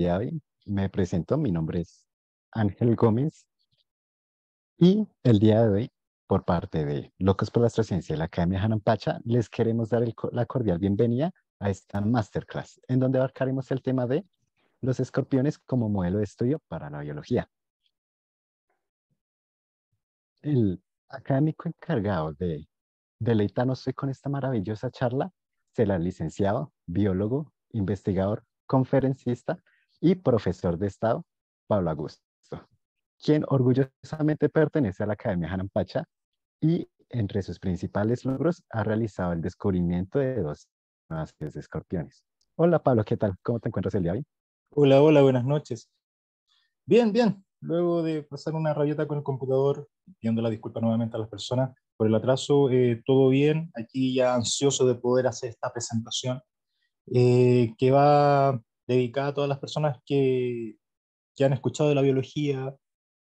día de hoy. Me presento, mi nombre es Ángel Gómez y el día de hoy, por parte de Locos por la Astrociencia y la Academia Hanan Pacha, les queremos dar la cordial bienvenida a esta masterclass, en donde abarcaremos el tema de los escorpiones como modelo de estudio para la biología. El académico encargado de deleitarnos hoy con esta maravillosa charla será el licenciado, biólogo, investigador, conferencista y profesor de Estado, Pablo Augusto, quien orgullosamente pertenece a la Academia Hanan Pacha y entre sus principales logros ha realizado el descubrimiento de dos nuevas especies de escorpiones. Hola Pablo, ¿qué tal? ¿Cómo te encuentras el día de hoy? Hola, hola, buenas noches. Bien, bien. Luego de pasar una rabieta con el computador, pidiendo la disculpa nuevamente a las personas por el atraso, todo bien. Aquí ya ansioso de poder hacer esta presentación que va dedicada a todas las personas que han escuchado de la biología,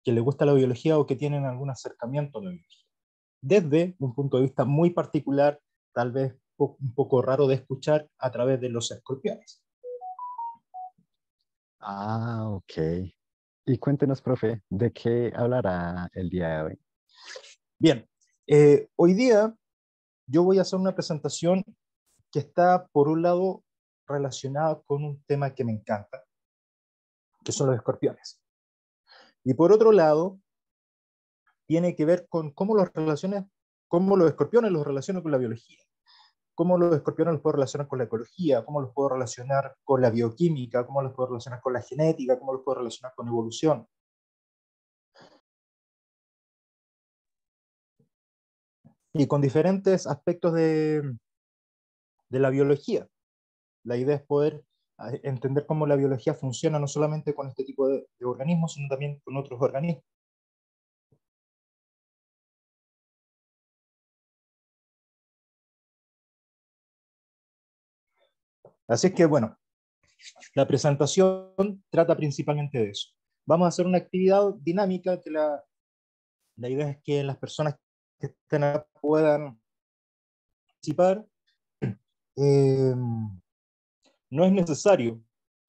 que les gusta la biología o que tienen algún acercamiento a la biología. Desde un punto de vista muy particular, tal vez un poco raro de escuchar a través de los escorpiones. Ah, ok. Y cuéntenos, profe, ¿de qué hablará el día de hoy? Bien, hoy día yo voy a hacer una presentación que está, por un lado, relacionada con un tema que me encanta, que son los escorpiones. Y por otro lado, tiene que ver con cómo los escorpiones los relacionan con la biología, cómo los escorpiones los puedo relacionar con la ecología, cómo los puedo relacionar con la bioquímica, cómo los puedo relacionar con la genética, cómo los puedo relacionar con evolución. Y con diferentes aspectos de la biología. La idea es poder entender cómo la biología funciona no solamente con este tipo de organismos, sino también con otros organismos. Así es que, bueno, la presentación trata principalmente de eso. Vamos a hacer una actividad dinámica que la idea es que las personas que estén acá puedan participar. Eh, no es necesario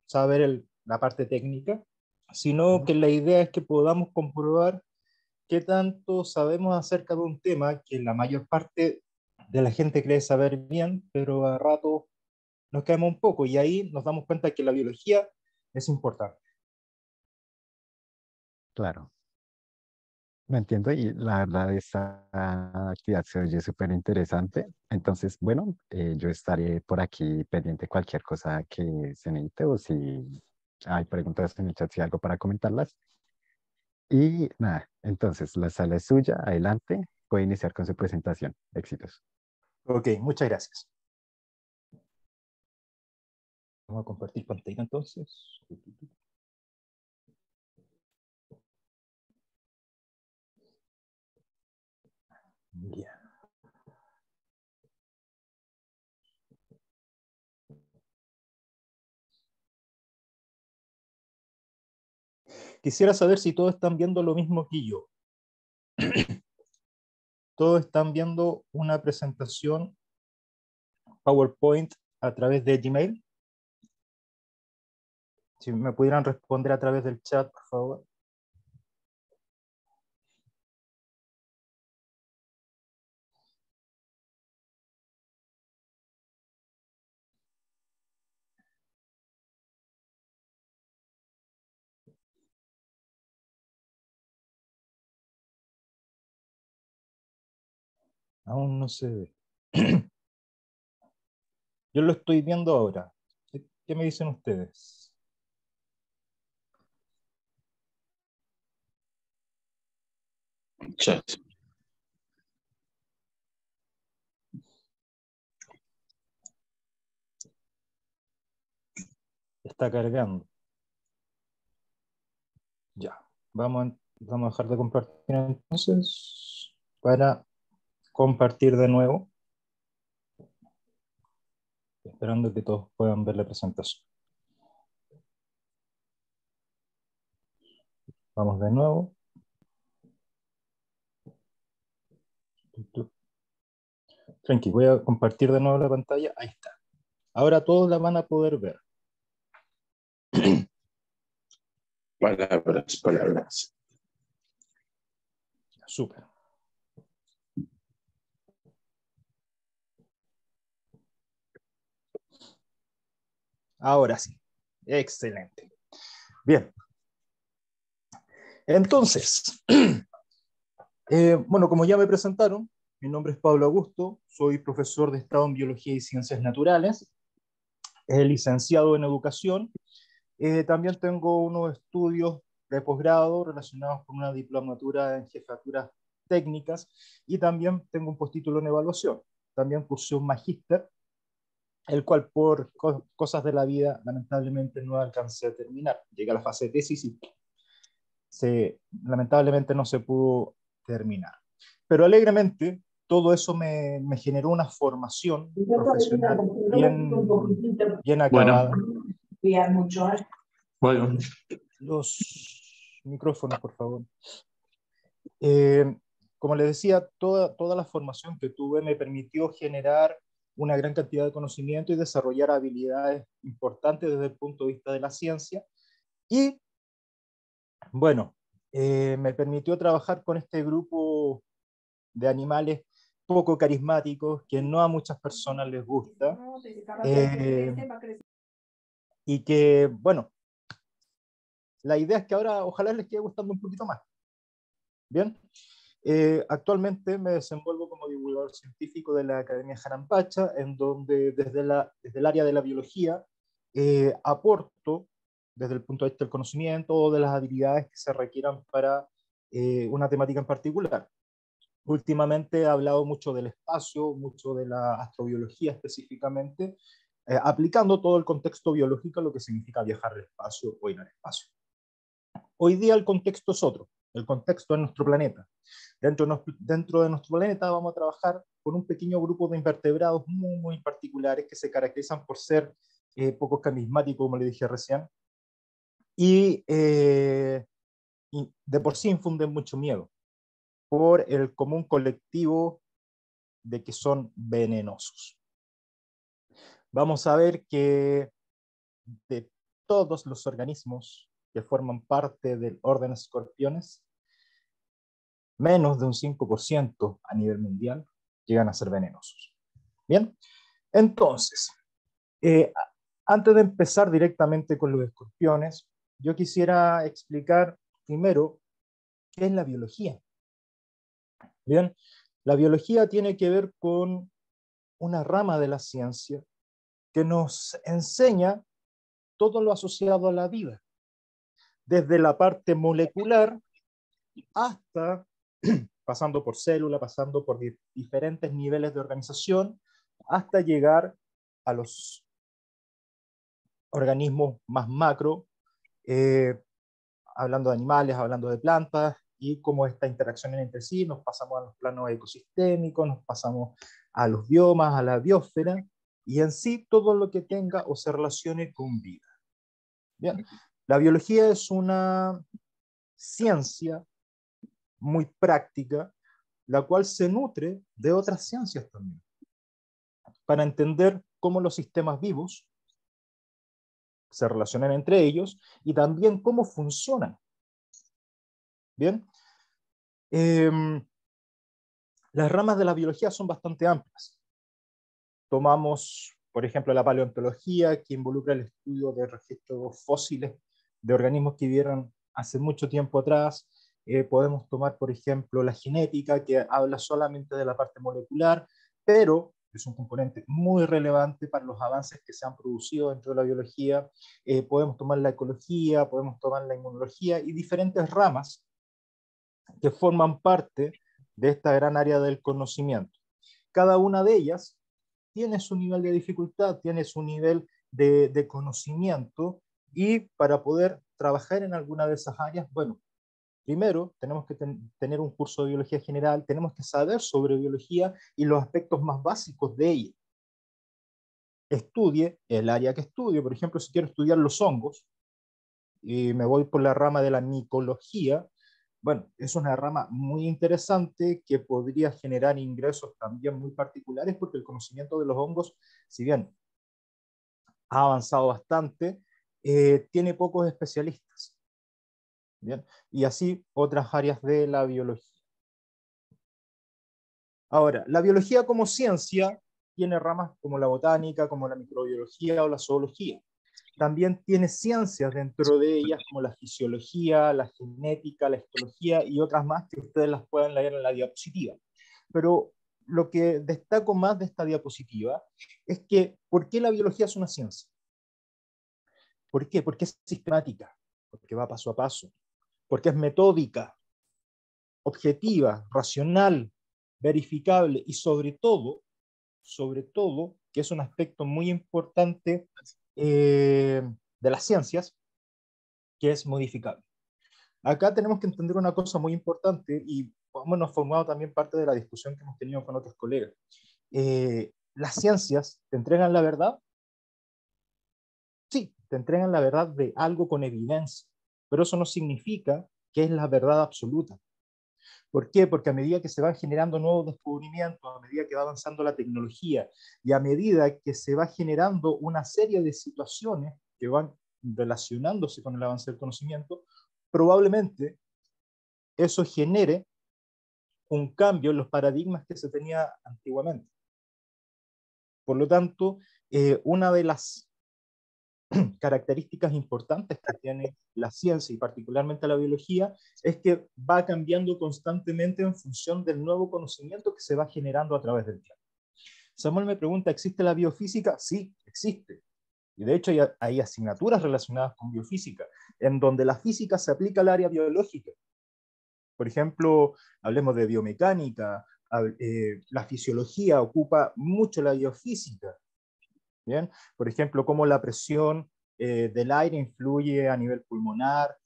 saber la parte técnica, sino que la idea es que podamos comprobar qué tanto sabemos acerca de un tema que la mayor parte de la gente cree saber bien, pero a rato nos quedamos un poco y ahí nos damos cuenta que la biología es importante. Claro. Lo entiendo y la verdad esta actividad se oye súper interesante. Entonces, bueno, yo estaré por aquí pendiente de cualquier cosa que se necesite o si hay preguntas en el chat, si hay algo para comentarlas. Y nada, entonces la sala es suya, adelante, puede iniciar con su presentación. Éxitos. Ok, muchas gracias. Vamos a compartir pantalla entonces. Bien. Quisiera saber si todos están viendo lo mismo que yo. Todos están viendo una presentación PowerPoint a través de Gmail. Si me pudieran responder a través del chat, por favor. Aún no se ve. Yo lo estoy viendo ahora. ¿Qué me dicen ustedes? Chat. Está cargando. Ya. Vamos a dejar de compartir entonces para compartir de nuevo, esperando que todos puedan ver la presentación. Vamos de nuevo. Tranqui, voy a compartir de nuevo la pantalla. Ahí está. Ahora todos la van a poder ver. Palabras, palabras. Súper. Ahora sí. Excelente. Bien. Entonces, bueno, como ya me presentaron, mi nombre es Pablo Augusto, soy profesor de Estado en Biología y Ciencias Naturales, licenciado en Educación. También tengo unos estudios de posgrado relacionados con una diplomatura en jefaturas técnicas y también tengo un postítulo en evaluación. También cursé un magíster, el cual por cosas de la vida lamentablemente no alcancé a terminar. Llegué a la fase de tesis y lamentablemente no se pudo terminar. Pero alegremente todo eso me generó una formación profesional bien acabada. Bueno, Los micrófonos, por favor. Como les decía, toda la formación que tuve me permitió generar una gran cantidad de conocimiento y desarrollar habilidades importantes desde el punto de vista de la ciencia. Y, bueno, me permitió trabajar con este grupo de animales poco carismáticos que no a muchas personas les gusta. Y que, bueno, la idea es que ahora ojalá les quede gustando un poquito más. Bien. Actualmente me desenvuelvo como divulgador científico de la Academia Jarampacha, en donde desde el área de la biología aporto desde el punto de vista del conocimiento o de las habilidades que se requieran para una temática en particular. Últimamente he hablado mucho del espacio, mucho de la astrobiología específicamente, aplicando todo el contexto biológico a lo que significa viajar al espacio o ir al espacio. Hoy día el contexto es otro, el contexto es nuestro planeta. Dentro de nuestro planeta vamos a trabajar con un pequeño grupo de invertebrados muy particulares que se caracterizan por ser poco carismáticos, como le dije recién, y de por sí infunden mucho miedo por el común colectivo de que son venenosos. Vamos a ver que de todos los organismos que forman parte del orden Escorpiones, menos de un 5% a nivel mundial llegan a ser venenosos. Bien, entonces, antes de empezar directamente con los escorpiones, yo quisiera explicar primero qué es la biología. Bien, la biología tiene que ver con una rama de la ciencia que nos enseña todo lo asociado a la vida, desde la parte molecular hasta pasando por célula, pasando por diferentes niveles de organización, hasta llegar a los organismos más macro, hablando de animales, hablando de plantas, y cómo esta interacción entre sí, nos pasamos a los planos ecosistémicos, nos pasamos a los biomas, a la biosfera, y en sí todo lo que tenga o se relacione con vida. Bien, la biología es una ciencia muy práctica, la cual se nutre de otras ciencias también, para entender cómo los sistemas vivos se relacionan entre ellos y también cómo funcionan. Bien, las ramas de la biología son bastante amplias. Tomamos, por ejemplo, la paleontología, que involucra el estudio de registros fósiles de organismos que vivieron hace mucho tiempo atrás. Podemos tomar, por ejemplo, la genética, que habla solamente de la parte molecular, pero es un componente muy relevante para los avances que se han producido dentro de la biología. Podemos tomar la ecología, podemos tomar la inmunología y diferentes ramas que forman parte de esta gran área del conocimiento. Cada una de ellas tiene su nivel de dificultad, tiene su nivel de conocimiento, y para poder trabajar en alguna de esas áreas, bueno, primero tenemos que tener un curso de biología general, tenemos que saber sobre biología y los aspectos más básicos de ella. Estudie el área que estudie, por ejemplo, si quiero estudiar los hongos, y me voy por la rama de la micología, bueno, es una rama muy interesante que podría generar ingresos también muy particulares, porque el conocimiento de los hongos, si bien ha avanzado bastante, tiene pocos especialistas. Bien, y así otras áreas de la biología. Ahora, la biología como ciencia tiene ramas como la botánica, como la microbiología o la zoología. También tiene ciencias dentro de ellas como la fisiología, la genética, la histología y otras más que ustedes las pueden leer en la diapositiva. Pero lo que destaco más de esta diapositiva es que ¿por qué la biología es una ciencia? ¿Por qué? Porque es sistemática, porque va paso a paso, porque es metódica, objetiva, racional, verificable y sobre todo, que es un aspecto muy importante de las ciencias, que es modificable. Acá tenemos que entender una cosa muy importante y hemos formado también parte de la discusión que hemos tenido con otros colegas. ¿Las ciencias te entregan la verdad? Sí, te entregan la verdad de algo con evidencia, pero eso no significa que es la verdad absoluta. ¿Por qué? Porque a medida que se van generando nuevos descubrimientos, a medida que va avanzando la tecnología y a medida que se va generando una serie de situaciones que van relacionándose con el avance del conocimiento, probablemente eso genere un cambio en los paradigmas que se tenía antiguamente. Por lo tanto, una de las características importantes que tiene la ciencia y particularmente la biología es que va cambiando constantemente en función del nuevo conocimiento que se va generando a través del tiempo. Samuel me pregunta, ¿existe la biofísica? Sí, existe. Y de hecho hay asignaturas relacionadas con biofísica, en donde la física se aplica al área biológica. Por ejemplo, hablemos de biomecánica, la fisiología ocupa mucho la biofísica. ¿Bien? Por ejemplo, cómo la presión del aire influye a nivel pulmonar,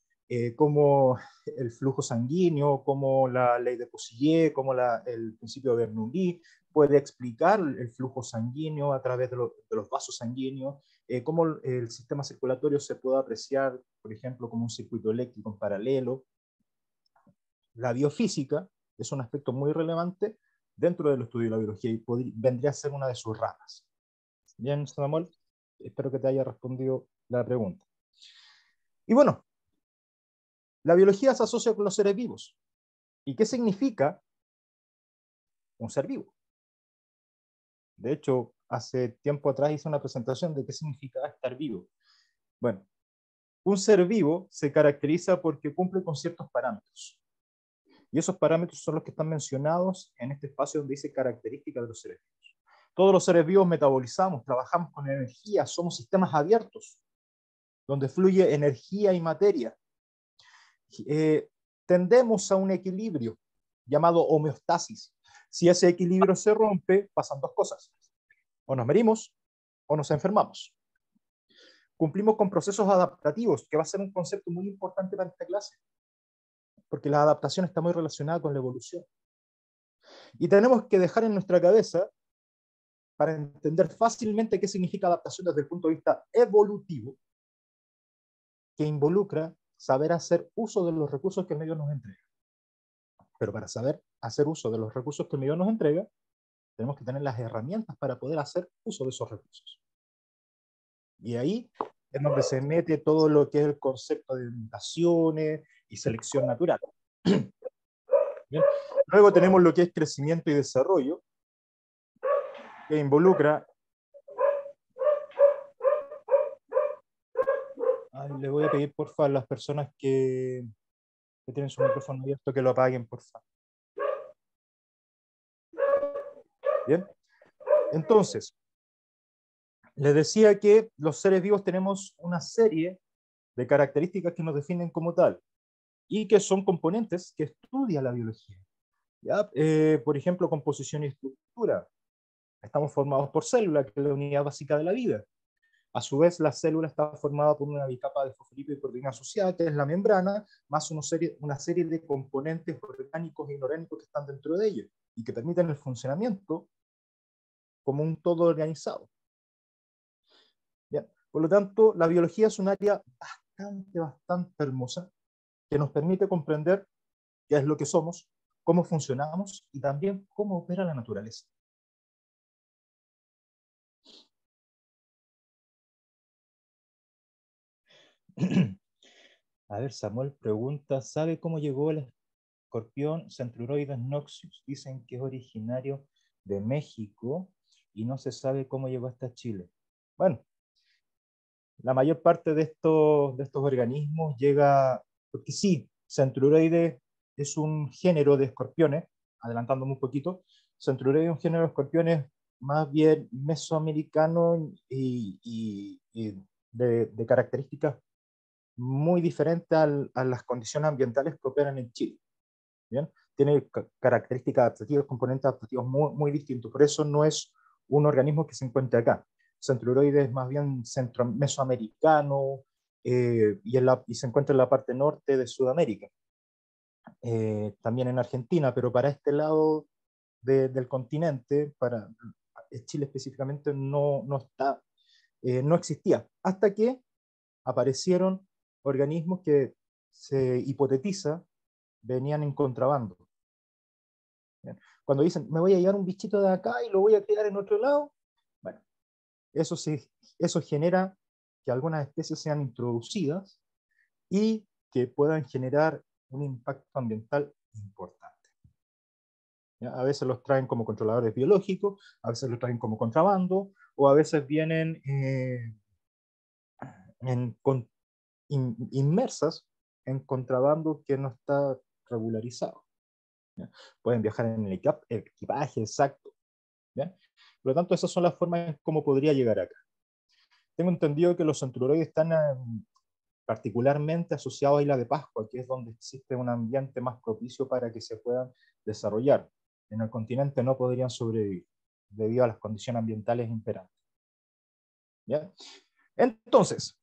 cómo el flujo sanguíneo, cómo la ley de Poussier, cómo el principio de Bernoulli puede explicar el flujo sanguíneo a través de los vasos sanguíneos, cómo el sistema circulatorio se puede apreciar, por ejemplo, como un circuito eléctrico en paralelo. La biofísica es un aspecto muy relevante dentro del estudio de la biología y vendría a ser una de sus ramas. Bien, Samuel, espero que te haya respondido la pregunta. Y bueno, la biología se asocia con los seres vivos. ¿Y qué significa un ser vivo? De hecho, hace tiempo atrás hice una presentación de qué significa estar vivo. Bueno, un ser vivo se caracteriza porque cumple con ciertos parámetros. Y esos parámetros son los que están mencionados en este espacio donde dice características de los seres vivos. Todos los seres vivos metabolizamos, trabajamos con energía, somos sistemas abiertos, donde fluye energía y materia. Tendemos a un equilibrio llamado homeostasis. Si ese equilibrio se rompe, pasan dos cosas. O nos morimos o nos enfermamos. Cumplimos con procesos adaptativos, que va a ser un concepto muy importante para esta clase, porque la adaptación está muy relacionada con la evolución. Y tenemos que dejar en nuestra cabeza, para entender fácilmente qué significa adaptación desde el punto de vista evolutivo, que involucra saber hacer uso de los recursos que el medio nos entrega. Pero para saber hacer uso de los recursos que el medio nos entrega, tenemos que tener las herramientas para poder hacer uso de esos recursos. Y ahí es donde se mete todo lo que es el concepto de mutaciones y selección natural. Bien. Luego tenemos lo que es crecimiento y desarrollo, que involucra... le voy a pedir, porfa, a las personas que tienen su micrófono abierto que lo apaguen, porfa. Bien. Entonces, les decía que los seres vivos tenemos una serie de características que nos definen como tal y que son componentes que estudia la biología. ¿Ya? Por ejemplo, composición y estructura. Estamos formados por células, que es la unidad básica de la vida. A su vez, la célula está formada por una bicapa de fosfolípido y proteína asociada, que es la membrana, más una serie de componentes orgánicos e inorgánicos que están dentro de ella y que permiten el funcionamiento como un todo organizado. Bien. Por lo tanto, la biología es un área bastante hermosa que nos permite comprender qué es lo que somos, cómo funcionamos y también cómo opera la naturaleza. A ver, Samuel pregunta, ¿sabe cómo llegó el escorpión Centruroides noxius? Dicen que es originario de México y no se sabe cómo llegó hasta Chile. Bueno, la mayor parte de estos organismos llega, porque sí, Centruroides es un género de escorpiones, adelantándome un poquito, Centruroides es un género de escorpiones más bien mesoamericano y de características muy diferentes a las condiciones ambientales que operan en Chile. ¿Bien? Tiene características adaptativas, componentes adaptativos muy, muy distintos. Por eso no es un organismo que se encuentre acá. Centruroides es más bien mesoamericano y se encuentra en la parte norte de Sudamérica. También en Argentina, pero para este lado del continente, para Chile específicamente, no existía. Hasta que aparecieron organismos que se hipotetiza venían en contrabando. ¿Bien? Cuando dicen, me voy a llevar un bichito de acá y lo voy a criar en otro lado, bueno, eso genera que algunas especies sean introducidas y que puedan generar un impacto ambiental importante. ¿Ya? A veces los traen como controladores biológicos, a veces los traen como contrabando, o a veces vienen inmersas en contrabando que no está regularizado. ¿Ya? Pueden viajar en el equipaje, exacto. ¿Ya? Por lo tanto, esas son las formas en cómo podría llegar acá. Tengo entendido que los centruroides están particularmente asociados a Isla de Pascua, que es donde existe un ambiente más propicio para que se puedan desarrollar. En el continente no podrían sobrevivir debido a las condiciones ambientales imperantes. ¿Ya? Entonces,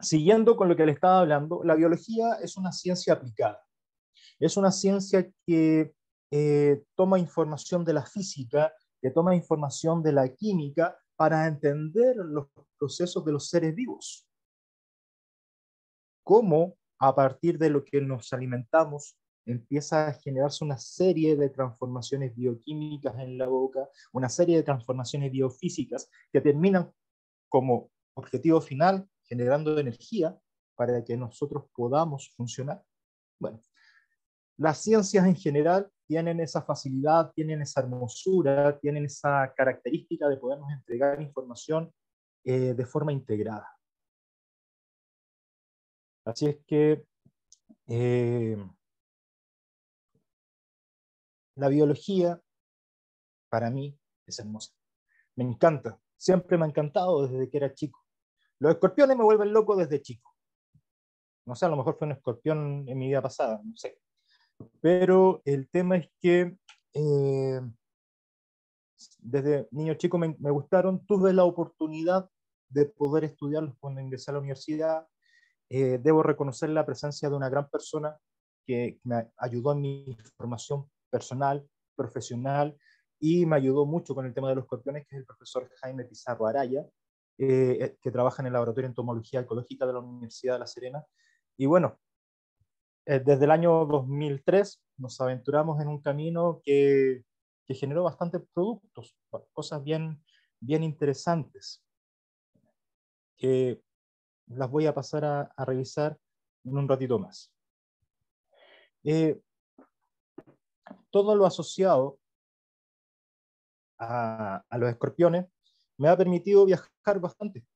siguiendo con lo que le estaba hablando, la biología es una ciencia aplicada. Es una ciencia que toma información de la física, que toma información de la química para entender los procesos de los seres vivos. Cómo a partir de lo que nos alimentamos empieza a generarse una serie de transformaciones bioquímicas en la boca, una serie de transformaciones biofísicas que terminan como objetivo final generando energía para que nosotros podamos funcionar. Bueno, las ciencias en general tienen esa facilidad, tienen esa hermosura, tienen esa característica de podernos entregar información de forma integrada. Así es que la biología para mí es hermosa. Me encanta, siempre me ha encantado desde que era chico. Los escorpiones me vuelven loco desde chico. No sé, a lo mejor fue un escorpión en mi vida pasada, no sé. Pero el tema es que desde niño chico me gustaron, tuve la oportunidad de poder estudiarlos cuando ingresé a la universidad. Debo reconocer la presencia de una gran persona que me ayudó en mi formación personal, profesional, y me ayudó mucho con el tema de los escorpiones, que es el profesor Jaime Pizarro Araya, que trabaja en el Laboratorio de Entomología Ecológica de la Universidad de La Serena. Y bueno, desde el año 2003 nos aventuramos en un camino que generó bastantes productos, cosas bien interesantes, que las voy a pasar a revisar en un ratito más. Todo lo asociado a los escorpiones me ha permitido viajar bastante.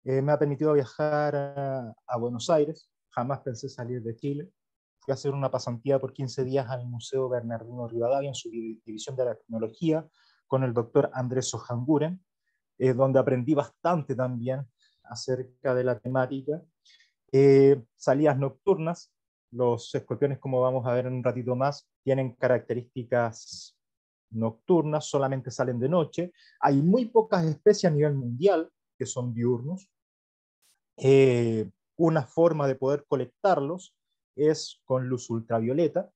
Me ha permitido viajar a Buenos Aires, jamás pensé salir de Chile. Fui a hacer una pasantía por 15 días al Museo Bernardino Rivadavia en su división de la tecnología con el doctor Andrés Ojanguren, donde aprendí bastante también acerca de la temática. Salidas nocturnas, los escorpiones, como vamos a ver en un ratito más, tienen características nocturnas, solamente salen de noche. Hay muy pocas especies a nivel mundial que son diurnos. Una forma de poder colectarlos es con luz ultravioleta.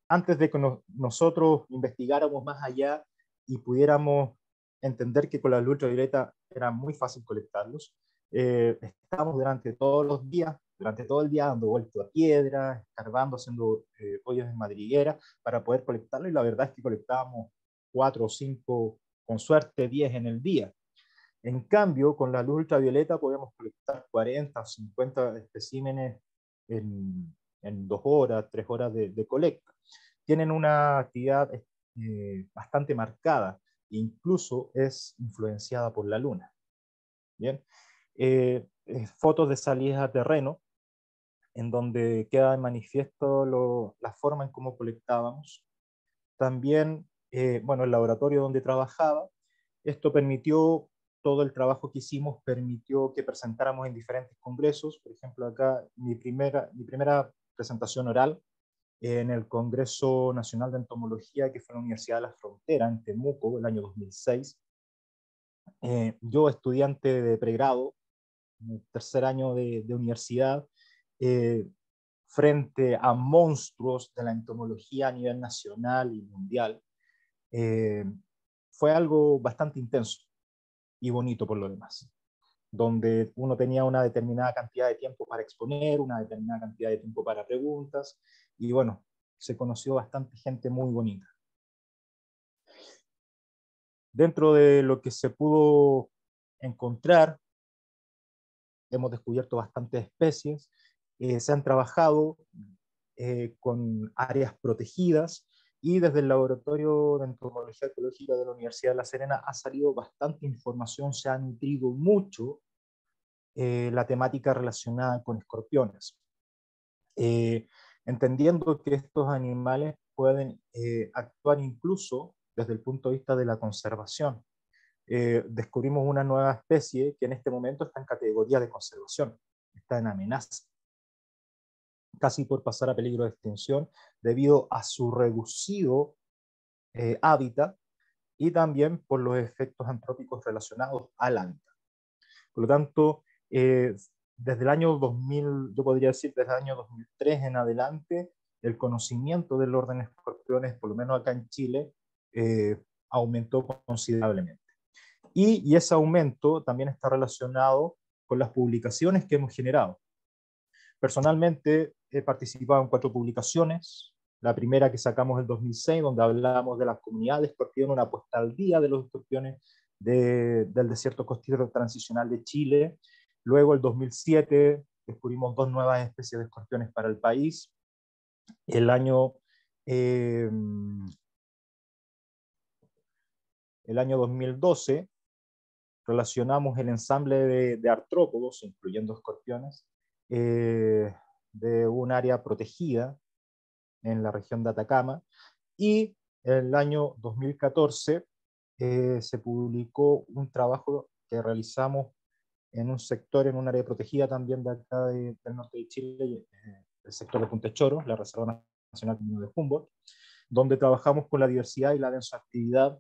Antes de que nosotros investigáramos más allá y pudiéramos entender que con la luz ultravioleta era muy fácil colectarlos, estábamos durante todo el día dando vueltas a piedras, escarbando, haciendo hoyos en madriguera para poder colectarlo, y la verdad es que colectábamos 4 o 5, con suerte 10 en el día. En cambio, con la luz ultravioleta podemos colectar 40 o 50 especímenes en 2 horas, 3 horas de colecta. Tienen una actividad bastante marcada, incluso es influenciada por la luna. Bien, fotos de salidas a terreno, en donde queda de manifiesto la forma en cómo colectábamos. También, bueno, el laboratorio donde trabajaba, esto permitió, todo el trabajo que hicimos permitió que presentáramos en diferentes congresos. Por ejemplo, acá mi primera presentación oral en el Congreso Nacional de Entomología, que fue en la Universidad de la Frontera, en Temuco, el año 2006. Yo, estudiante de pregrado, en el tercer año de universidad, eh, frente a monstruos de la entomología a nivel nacional y mundial, eh, fue algo bastante intenso y bonito por lo demás, donde uno tenía una determinada cantidad de tiempo para exponer, una determinada cantidad de tiempo para preguntas, y bueno, se conoció bastante gente muy bonita. Dentro de lo que se pudo encontrar, hemos descubierto bastantes especies, se han trabajado con áreas protegidas, y desde el Laboratorio de Entomología Ecológica de la Universidad de La Serena ha salido bastante información, se ha nutrido mucho la temática relacionada con escorpiones. Entendiendo que estos animales pueden actuar incluso desde el punto de vista de la conservación. Descubrimos una nueva especie que en este momento está en categoría de conservación, está en amenaza, casi por pasar a peligro de extinción, debido a su reducido hábitat y también por los efectos antrópicos relacionados al hábitat. Por lo tanto, desde el año 2000, yo podría decir desde el año 2003 en adelante, el conocimiento del orden escorpiones, por lo menos acá en Chile, aumentó considerablemente. Y ese aumento también está relacionado con las publicaciones que hemos generado. Personalmente he participado en 4 publicaciones. La primera que sacamos en 2006, donde hablábamos de las comunidades de escorpión, una puesta al día de los escorpiones del desierto costero transicional de Chile. Luego, el 2007, descubrimos 2 nuevas especies de escorpiones para el país. El año 2012, relacionamos el ensamble de artrópodos, incluyendo escorpiones, de un área protegida en la región de Atacama, y en el año 2014 se publicó un trabajo que realizamos en un sector, en un área protegida también de acá del norte de Chile, el sector de Punta Choro, la Reserva Nacional de Humboldt, donde trabajamos con la diversidad y la densoactividad,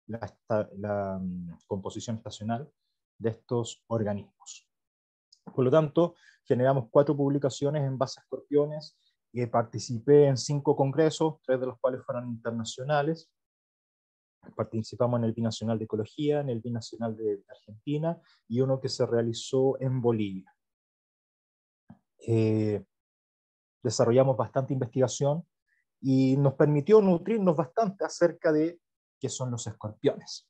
la composición estacional de estos organismos. Por lo tanto, generamos 4 publicaciones en base a escorpiones, y participé en 5 congresos, 3 de los cuales fueron internacionales. Participamos en el Binacional de Ecología, en el Binacional de Argentina, y uno que se realizó en Bolivia. Desarrollamos bastante investigación y nos permitió nutrirnos bastante acerca de qué son los escorpiones.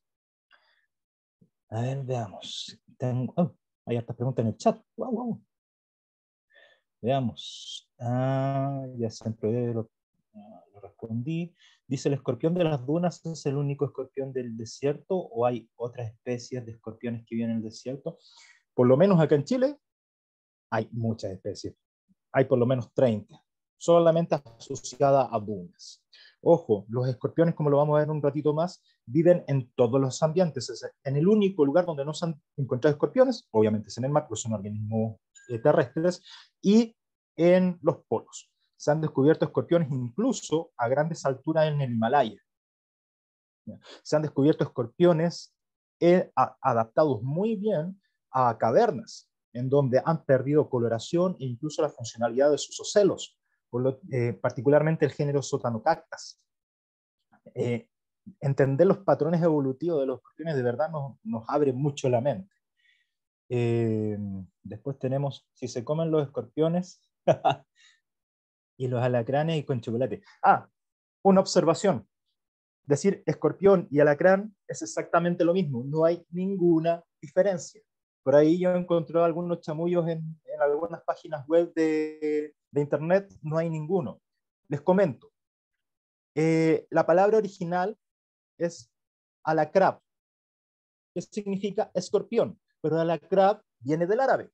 A ver, veamos. Hay hartas preguntas en el chat. Wow. Veamos. Ya siempre lo respondí. Dice, ¿el escorpión de las dunas es el único escorpión del desierto o hay otras especies de escorpiones que viven en el desierto? Por lo menos acá en Chile hay muchas especies. Hay por lo menos 30, solamente asociadas a dunas. Ojo, los escorpiones, como lo vamos a ver un ratito más, viven en todos los ambientes. En el único lugar donde no se han encontrado escorpiones, obviamente es en el mar, porque son organismos terrestres, y en los polos. Se han descubierto escorpiones incluso a grandes alturas en el Himalaya. Se han descubierto escorpiones adaptados muy bien a cavernas, en donde han perdido coloración e incluso la funcionalidad de sus ocelos, particularmente el género Sotanocactus. Entender los patrones evolutivos de los escorpiones de verdad nos abre mucho la mente. Después tenemos, si se comen los escorpiones y los alacranes y con chocolate. Una observación. Decir escorpión y alacrán es exactamente lo mismo, no hay ninguna diferencia. Por ahí yo he encontrado algunos chamullos en algunas páginas web de internet, no hay ninguno. Les comento, la palabra original es alacrab, que significa escorpión, pero alacrab viene del árabe,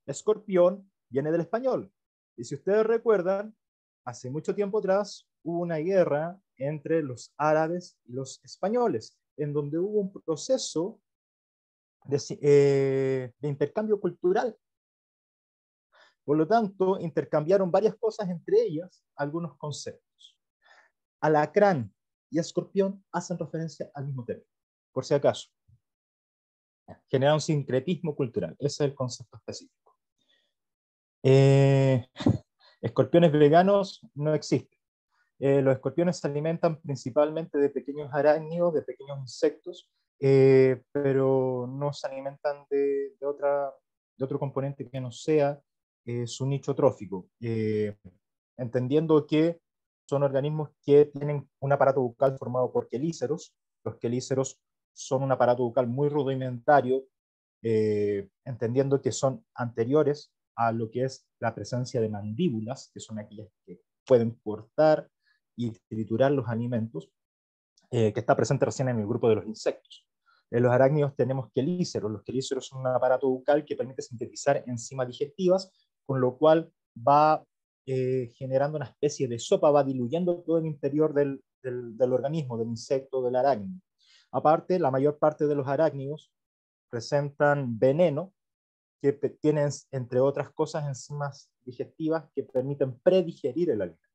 escorpión viene del español. Y si ustedes recuerdan, hace mucho tiempo atrás hubo una guerra entre los árabes y los españoles, en donde hubo un proceso de intercambio cultural. Por lo tanto, intercambiaron varias cosas, entre ellas algunos conceptos. Alacrán y escorpión hacen referencia al mismo término, por si acaso. Genera un sincretismo cultural, ese es el concepto específico. Escorpiones veganos no existen. Los escorpiones se alimentan principalmente de pequeños arácnidos, de pequeños insectos, pero no se alimentan de otro componente que no sea su nicho trófico, entendiendo que son organismos que tienen un aparato bucal formado por quelíceros. Los quelíceros son un aparato bucal muy rudimentario, entendiendo que son anteriores a lo que es la presencia de mandíbulas, que son aquellas que pueden cortar y triturar los alimentos, que está presente recién en el grupo de los insectos. En los arácnidos tenemos quelíceros. Los quelíceros son un aparato bucal que permite sintetizar enzimas digestivas, con lo cual va generando una especie de sopa, va diluyendo todo el interior del organismo, del insecto, del arácnido. Aparte, la mayor parte de los arácnidos presentan veneno, que tienen, entre otras cosas, enzimas digestivas que permiten predigerir el alimento.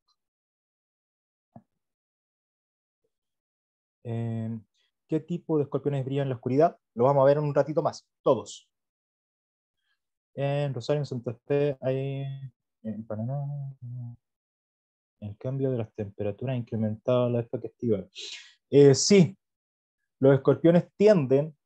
¿Qué tipo de escorpiones brillan en la oscuridad? Lo vamos a ver en un ratito más, todos. En Rosario, en Santa Fe, en Paraná, el cambio de las temperaturas ha incrementado la época estival. Sí, los escorpiones tienden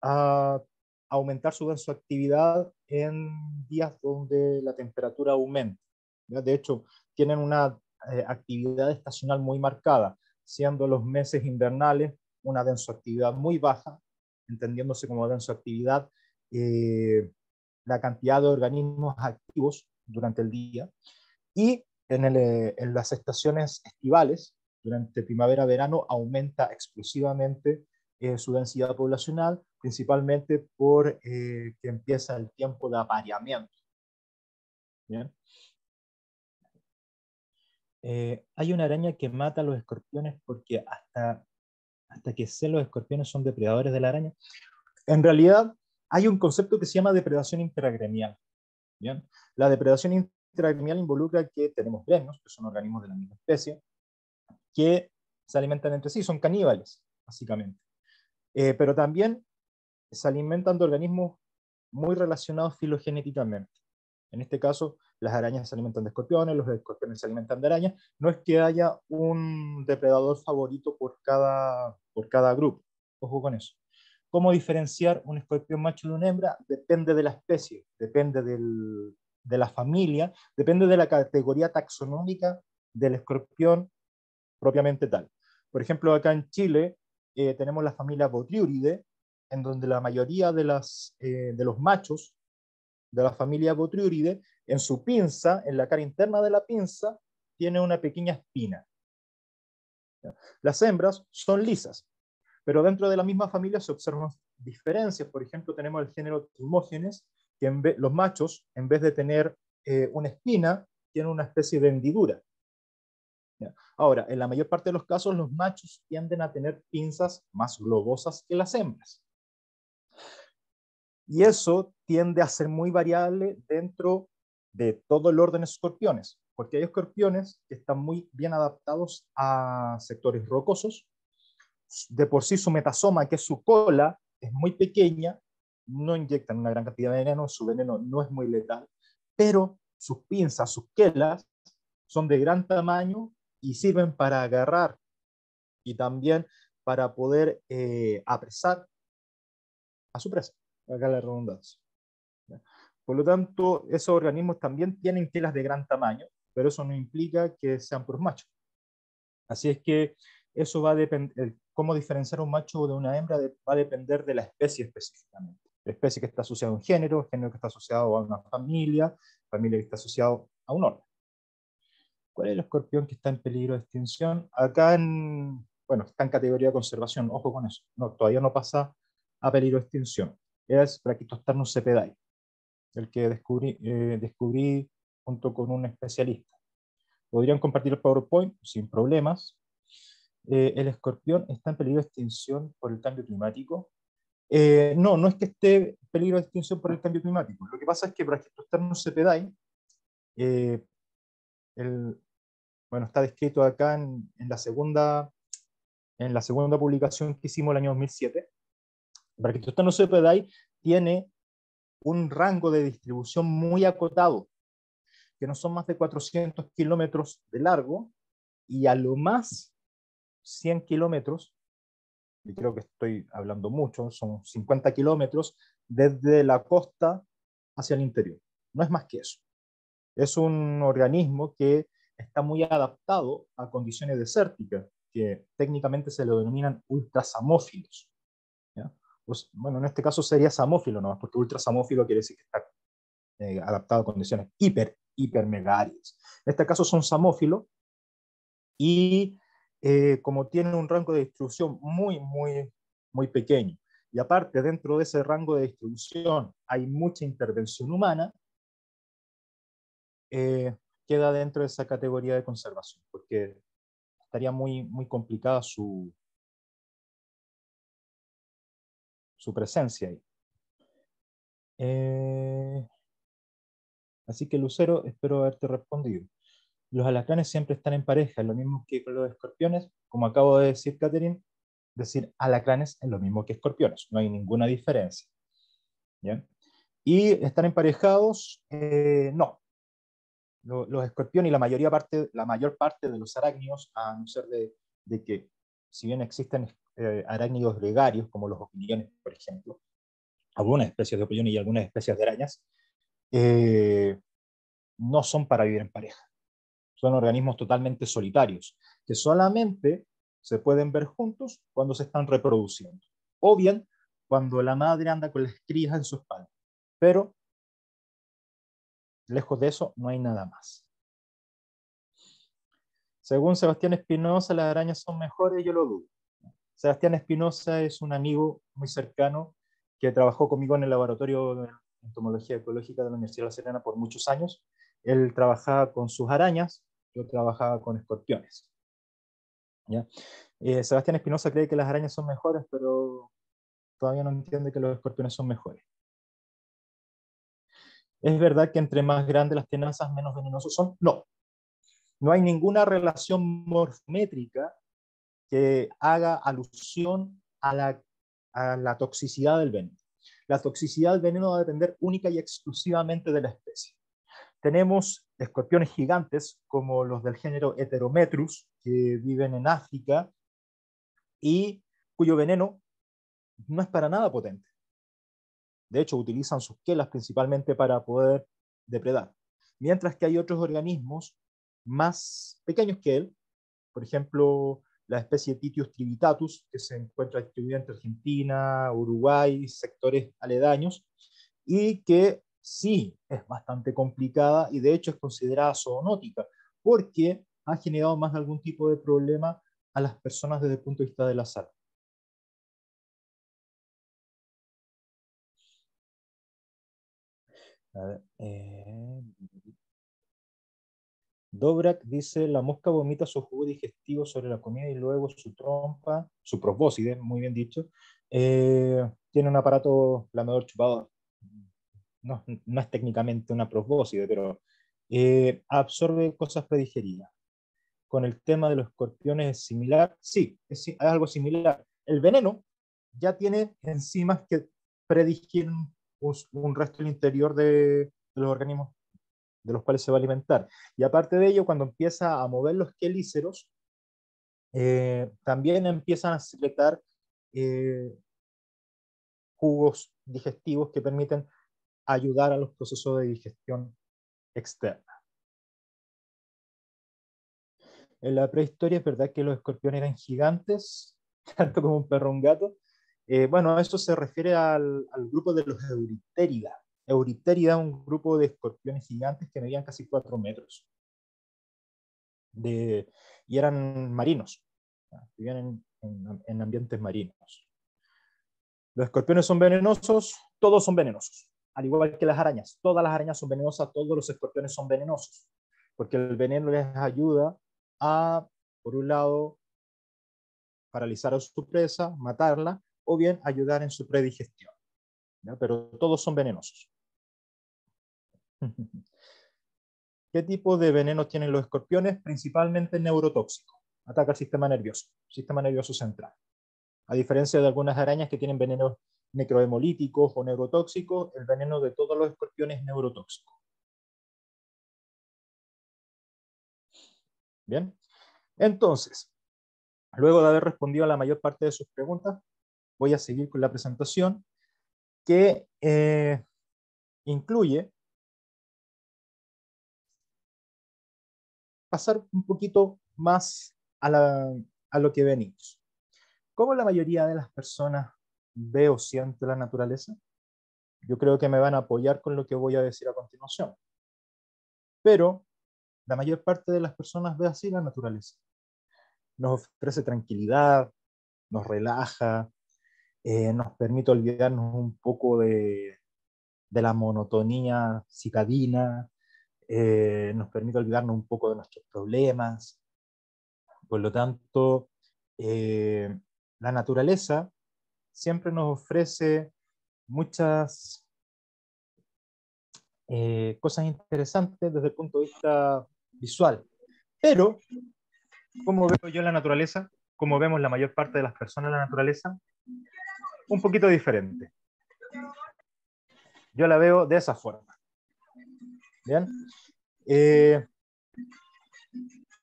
a aumentar su densoactividad en días donde la temperatura aumenta. ¿Ya? De hecho, tienen una actividad estacional muy marcada, siendo los meses invernales una densoactividad muy baja, entendiéndose como densoactividad la cantidad de organismos activos durante el día, y en las estaciones estivales, durante primavera-verano, aumenta explosivamente su densidad poblacional, principalmente por que empieza el tiempo de apareamiento. ¿Bien? Hay una araña que mata a los escorpiones porque hasta que sé los escorpiones son depredadores de la araña. En realidad hay un concepto que se llama depredación intragremial. ¿Bien? La depredación intragremial involucra que tenemos gremios, que son organismos de la misma especie, que se alimentan entre sí, son caníbales, básicamente. Pero también se alimentan de organismos muy relacionados filogenéticamente. En este caso, las arañas se alimentan de escorpiones, los escorpiones se alimentan de arañas. No es que haya un depredador favorito por cada grupo. Ojo con eso. ¿Cómo diferenciar un escorpión macho de una hembra? Depende de la especie, depende de la familia, depende de la categoría taxonómica del escorpión propiamente tal. Por ejemplo, acá en Chile tenemos la familia Botriuridae, en donde la mayoría de los machos de la familia Botriuridae, en su pinza, en la cara interna de la pinza, tiene una pequeña espina. Las hembras son lisas, pero dentro de la misma familia se observan diferencias. Por ejemplo, tenemos el género Timógenes, que los machos, en vez de tener una espina, tienen una especie de hendidura. Ahora, en la mayor parte de los casos, los machos tienden a tener pinzas más globosas que las hembras. Y eso tiende a ser muy variable dentro de todo el orden de escorpiones, porque hay escorpiones que están muy bien adaptados a sectores rocosos. De por sí su metasoma, que es su cola, es muy pequeña, no inyectan una gran cantidad de veneno, su veneno no es muy letal, pero sus pinzas, sus quelas, son de gran tamaño y sirven para agarrar y también para poder apresar a su presa, acá la redundancia. Por lo tanto, esos organismos también tienen quelas de gran tamaño, pero eso no implica que sean puros machos. Así es que eso va a depender, cómo diferenciar un macho de una hembra va a depender de la especie específicamente. La especie que está asociada a un género, género que está asociado a una familia, familia que está asociado a un orden. ¿Cuál es el escorpión que está en peligro de extinción? Acá bueno, está en categoría de conservación, ojo con eso. No, todavía no pasa a peligro de extinción. Es Brachytosternus cepedae, el que descubrí junto con un especialista. Podrían compartir el PowerPoint sin problemas. El escorpión está en peligro de extinción por el cambio climático. No, no es que esté en peligro de extinción por el cambio climático. Lo que pasa es que Brachytosternus cepedae, eh, bueno, está descrito acá en la segunda publicación que hicimos el año 2007. Brachytosternus cepedae tiene un rango de distribución muy acotado, que no son más de 400 kilómetros de largo, y a lo más 100 kilómetros, y creo que estoy hablando mucho, son 50 kilómetros desde la costa hacia el interior. No es más que eso. Es un organismo que está muy adaptado a condiciones desérticas, que técnicamente se lo denominan ultrasamófilos. ¿Ya? Pues, bueno, en este caso sería samófilo, ¿no? Porque ultrasamófilo quiere decir que está adaptado a condiciones hiper mega áridas. En este caso son samófilos, y como tienen un rango de distribución muy pequeño, y aparte dentro de ese rango de distribución hay mucha intervención humana, queda dentro de esa categoría de conservación, porque estaría muy complicada su presencia ahí. Así que, Lucero, espero haberte respondido. Los alacranes siempre están en pareja, es lo mismo que con los escorpiones. Como acabo de decir, Catherine, decir alacranes es lo mismo que escorpiones, no hay ninguna diferencia. ¿Ya? Y están emparejados, no. Los escorpiones y la mayor parte de los arácnidos, a no ser de que, si bien existen arácnidos gregarios, como los opiliones, por ejemplo, algunas especies de opiliones y algunas especies de arañas, no son para vivir en pareja. Son organismos totalmente solitarios, que solamente se pueden ver juntos cuando se están reproduciendo, o bien cuando la madre anda con las crías en su espalda. Pero lejos de eso no hay nada más. Según Sebastián Espinosa, las arañas son mejores, yo lo dudo. Sebastián Espinosa es un amigo muy cercano que trabajó conmigo en el laboratorio de entomología ecológica de la Universidad de La Serena por muchos años. Él trabajaba con sus arañas, yo trabajaba con escorpiones. ¿Ya? Sebastián Espinosa cree que las arañas son mejores, pero todavía no entiende que los escorpiones son mejores. ¿Es verdad que entre más grandes las tenazas, menos venenosos son? No. No hay ninguna relación morfométrica que haga alusión a la toxicidad del veneno. La toxicidad del veneno va a depender única y exclusivamente de la especie. Tenemos escorpiones gigantes como los del género Heterometrus, que viven en África y cuyo veneno no es para nada potente. De hecho, utilizan sus quelas principalmente para poder depredar. Mientras que hay otros organismos más pequeños que él, por ejemplo, la especie Titius trivitatus, que se encuentra distribuida entre Argentina, Uruguay, sectores aledaños, y que sí es bastante complicada y de hecho es considerada zoonótica, porque ha generado más de algún tipo de problema a las personas desde el punto de vista de la salud. A ver, Dobrak dice, la mosca vomita su jugo digestivo sobre la comida y luego su trompa, su probóscide, muy bien dicho, tiene un aparato lamedor chupador. No, no es técnicamente una probóscide, pero absorbe cosas predigeridas. Con el tema de los escorpiones es similar. Sí, es algo similar. El veneno ya tiene enzimas que predigieren un resto del interior de los organismos de los cuales se va a alimentar. Y aparte de ello, cuando empieza a mover los quelíceros, también empiezan a secretar jugos digestivos que permiten ayudar a los procesos de digestión externa. En la prehistoria es verdad que los escorpiones eran gigantes, tanto como un perro o un gato. Bueno, eso se refiere al grupo de los Eurypterida. Eurypterida es un grupo de escorpiones gigantes que medían casi 4 metros. Y eran marinos, vivían en ambientes marinos. Los escorpiones son venenosos, todos son venenosos, al igual que las arañas. Todas las arañas son venenosas, todos los escorpiones son venenosos, porque el veneno les ayuda a, por un lado, paralizar a su presa, matarla, o bien ayudar en su predigestión. ¿Ya? Pero todos son venenosos. ¿Qué tipo de veneno tienen los escorpiones? Principalmente neurotóxico. Ataca el sistema nervioso central. A diferencia de algunas arañas que tienen venenos necrohemolíticos o neurotóxicos, el veneno de todos los escorpiones es neurotóxico. Bien, entonces, luego de haber respondido a la mayor parte de sus preguntas, voy a seguir con la presentación que incluye pasar un poquito más a lo que venimos. ¿Cómo la mayoría de las personas ve o siente la naturaleza? Yo creo que me van a apoyar con lo que voy a decir a continuación. Pero la mayor parte de las personas ve así la naturaleza. Nos ofrece tranquilidad, nos relaja, nos permite olvidarnos un poco de la monotonía citadina, nos permite olvidarnos un poco de nuestros problemas. Por lo tanto, la naturaleza siempre nos ofrece muchas cosas interesantes desde el punto de vista visual. Pero, ¿cómo veo yo la naturaleza? ¿Cómo vemos la mayor parte de las personas la naturaleza? Un poquito diferente. Yo la veo de esa forma. ¿Bien?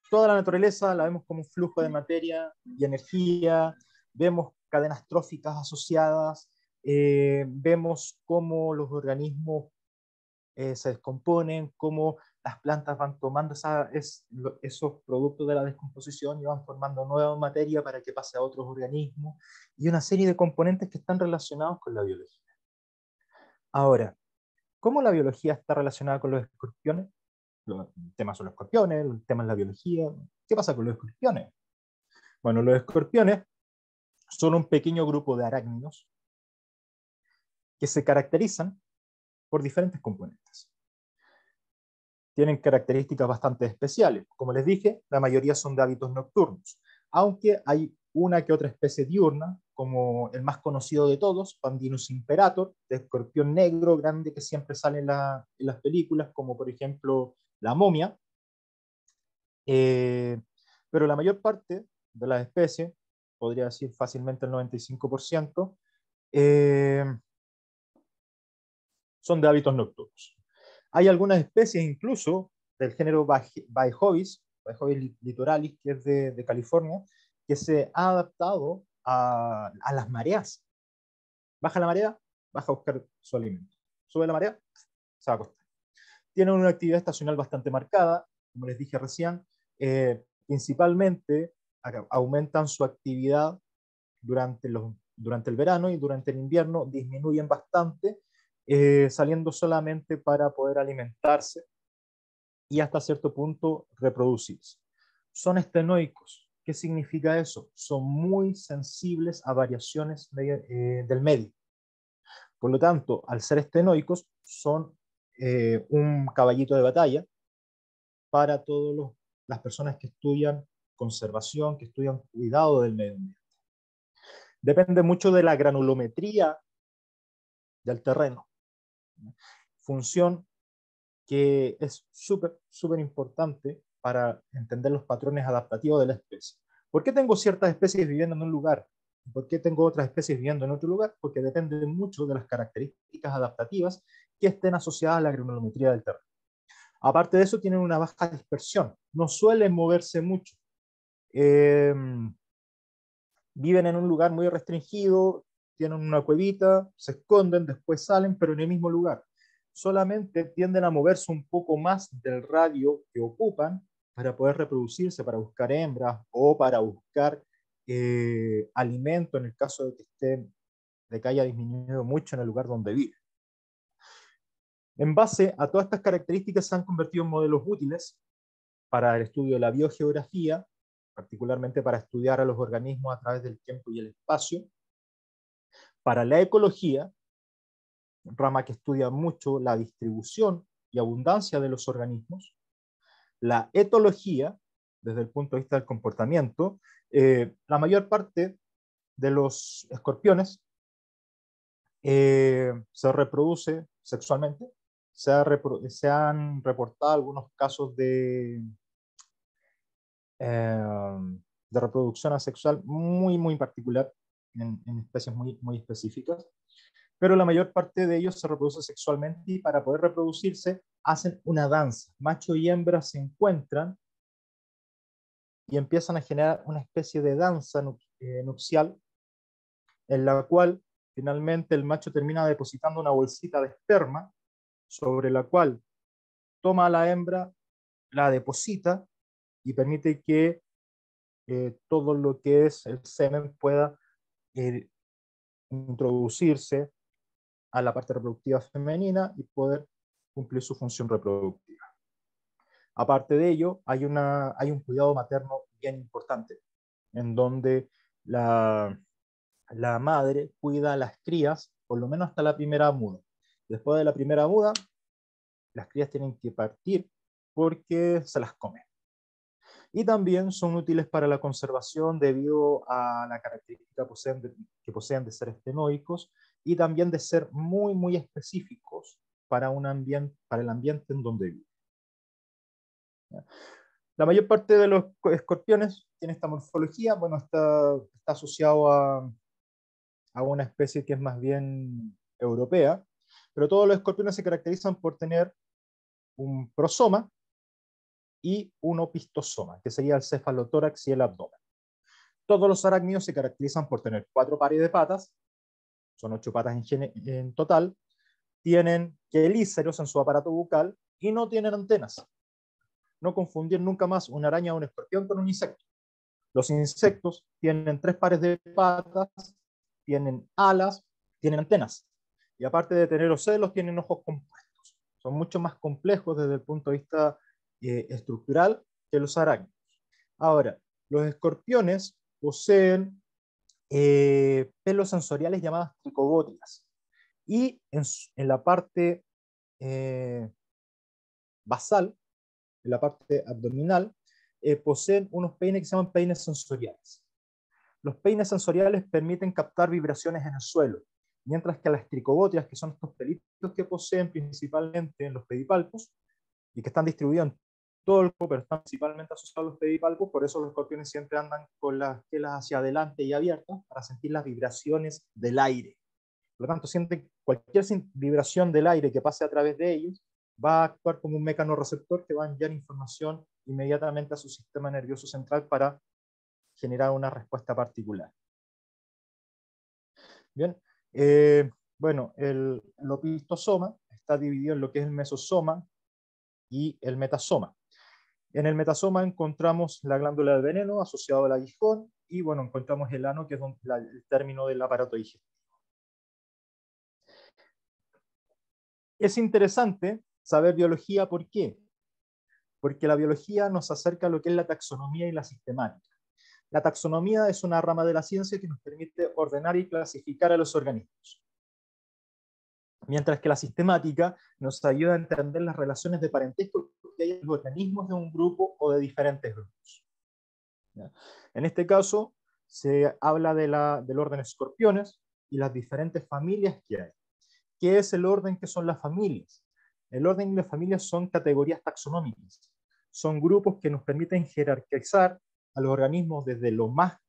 Toda la naturaleza la vemos como un flujo de materia y energía, vemos cadenas tróficas asociadas, vemos cómo los organismos se descomponen, cómo las plantas van tomando esos productos de la descomposición y van formando nueva materia para que pase a otros organismos, y una serie de componentes que están relacionados con la biología. Ahora, ¿cómo la biología está relacionada con los escorpiones? El tema son los escorpiones, el tema es la biología. ¿Qué pasa con los escorpiones? Bueno, los escorpiones son un pequeño grupo de arácnidos que se caracterizan por diferentes componentes. Tienen características bastante especiales. Como les dije, la mayoría son de hábitos nocturnos, aunque hay una que otra especie diurna, como el más conocido de todos, Pandinus imperator, de escorpión negro grande que siempre sale en las películas, como por ejemplo La Momia. Pero la mayor parte de las especies, podría decir fácilmente el 95%, son de hábitos nocturnos. Hay algunas especies incluso del género Baejovis litoralis, que es de California, que se ha adaptado a las mareas. Baja la marea, baja a buscar su alimento. Sube la marea, se va a acostar. Tienen una actividad estacional bastante marcada, como les dije recién, principalmente aumentan su actividad durante el verano, y durante el invierno disminuyen bastante, saliendo solamente para poder alimentarse y hasta cierto punto reproducirse. Son estenoicos. ¿Qué significa eso? Son muy sensibles a variaciones del medio. Por lo tanto, al ser estenoicos, son un caballito de batalla para todas las personas que estudian conservación, que estudian cuidado del medio ambiente. Depende mucho de la granulometría del terreno. Función que es súper importante para entender los patrones adaptativos de la especie. ¿Por qué tengo ciertas especies viviendo en un lugar? ¿Por qué tengo otras especies viviendo en otro lugar? Porque depende mucho de las características adaptativas que estén asociadas a la granulometría del terreno. Aparte de eso, tienen una baja dispersión, no suelen moverse mucho. Viven en un lugar muy restringido, tienen una cuevita, se esconden, después salen, pero en el mismo lugar. Solamente tienden a moverse un poco más del radio que ocupan para poder reproducirse, para buscar hembras o para buscar alimento en el caso de que haya disminuido mucho en el lugar donde vive. En base a todas estas características se han convertido en modelos útiles para el estudio de la biogeografía, particularmente para estudiar a los organismos a través del tiempo y el espacio, para la ecología, rama que estudia mucho la distribución y abundancia de los organismos, la etología, desde el punto de vista del comportamiento. La mayor parte de los escorpiones se reproduce sexualmente. Se han reportado algunos casos de reproducción asexual muy particular en especies muy específicas, pero la mayor parte de ellos se reproduce sexualmente y para poder reproducirse hacen una danza. Macho y hembra se encuentran y empiezan a generar una especie de danza nupcial en la cual finalmente el macho termina depositando una bolsita de esperma sobre la cual toma a la hembra, la deposita y permite que todo lo que es el semen pueda introducirse a la parte reproductiva femenina y poder cumplir su función reproductiva. Aparte de ello, hay un cuidado materno bien importante, en donde la madre cuida a las crías, por lo menos hasta la primera muda. Después de la primera muda, las crías tienen que partir porque se las comen. Y también son útiles para la conservación debido a la característica que poseen de ser estenoicos y también de ser muy específicos para el ambiente en donde viven. La mayor parte de los escorpiones tiene esta morfología, bueno, está asociado a una especie que es más bien europea, pero todos los escorpiones se caracterizan por tener un prosoma y un opistosoma, que sería el cefalotórax y el abdomen. Todos los arácnidos se caracterizan por tener 4 pares de patas, son 8 patas en total, tienen quelíceros en su aparato bucal y no tienen antenas. No confundir nunca más una araña o un escorpión con un insecto. Los insectos tienen 3 pares de patas, tienen alas, tienen antenas. Y aparte de tener ocelos, tienen ojos compuestos. Son mucho más complejos desde el punto de vista estructural que los arácnidos. Ahora, los escorpiones poseen pelos sensoriales llamadas tricobotias. Y en la parte basal, en la parte abdominal, poseen unos peines que se llaman peines sensoriales. Los peines sensoriales permiten captar vibraciones en el suelo, mientras que las tricobotias, que son estos pelitos que poseen principalmente en los pedipalpos y que están distribuidos en todo el cuerpo, pero están principalmente asociados a los pedipalpos, por eso los escorpiones siempre andan con las telas hacia adelante y abiertas para sentir las vibraciones del aire. Por lo tanto, sienten cualquier vibración del aire que pase a través de ellos, va a actuar como un mecanorreceptor que va a enviar información inmediatamente a su sistema nervioso central para generar una respuesta particular. Bien, bueno, el opistosoma está dividido en lo que es el mesosoma y el metasoma. En el metasoma encontramos la glándula del veneno asociado al aguijón y bueno, encontramos el ano, que es el término del aparato digestivo. Es interesante saber biología, ¿por qué? Porque la biología nos acerca a lo que es la taxonomía y la sistemática. La taxonomía es una rama de la ciencia que nos permite ordenar y clasificar a los organismos, mientras que la sistemática nos ayuda a entender las relaciones de parentesco que hay en los organismos de un grupo o de diferentes grupos. ¿Ya? En este caso, se habla del orden Escorpiones y las diferentes familias que hay. ¿Qué es el orden? ¿Qué son las familias? El orden y las familias son categorías taxonómicas. Son grupos que nos permiten jerarquizar a los organismos desde lo más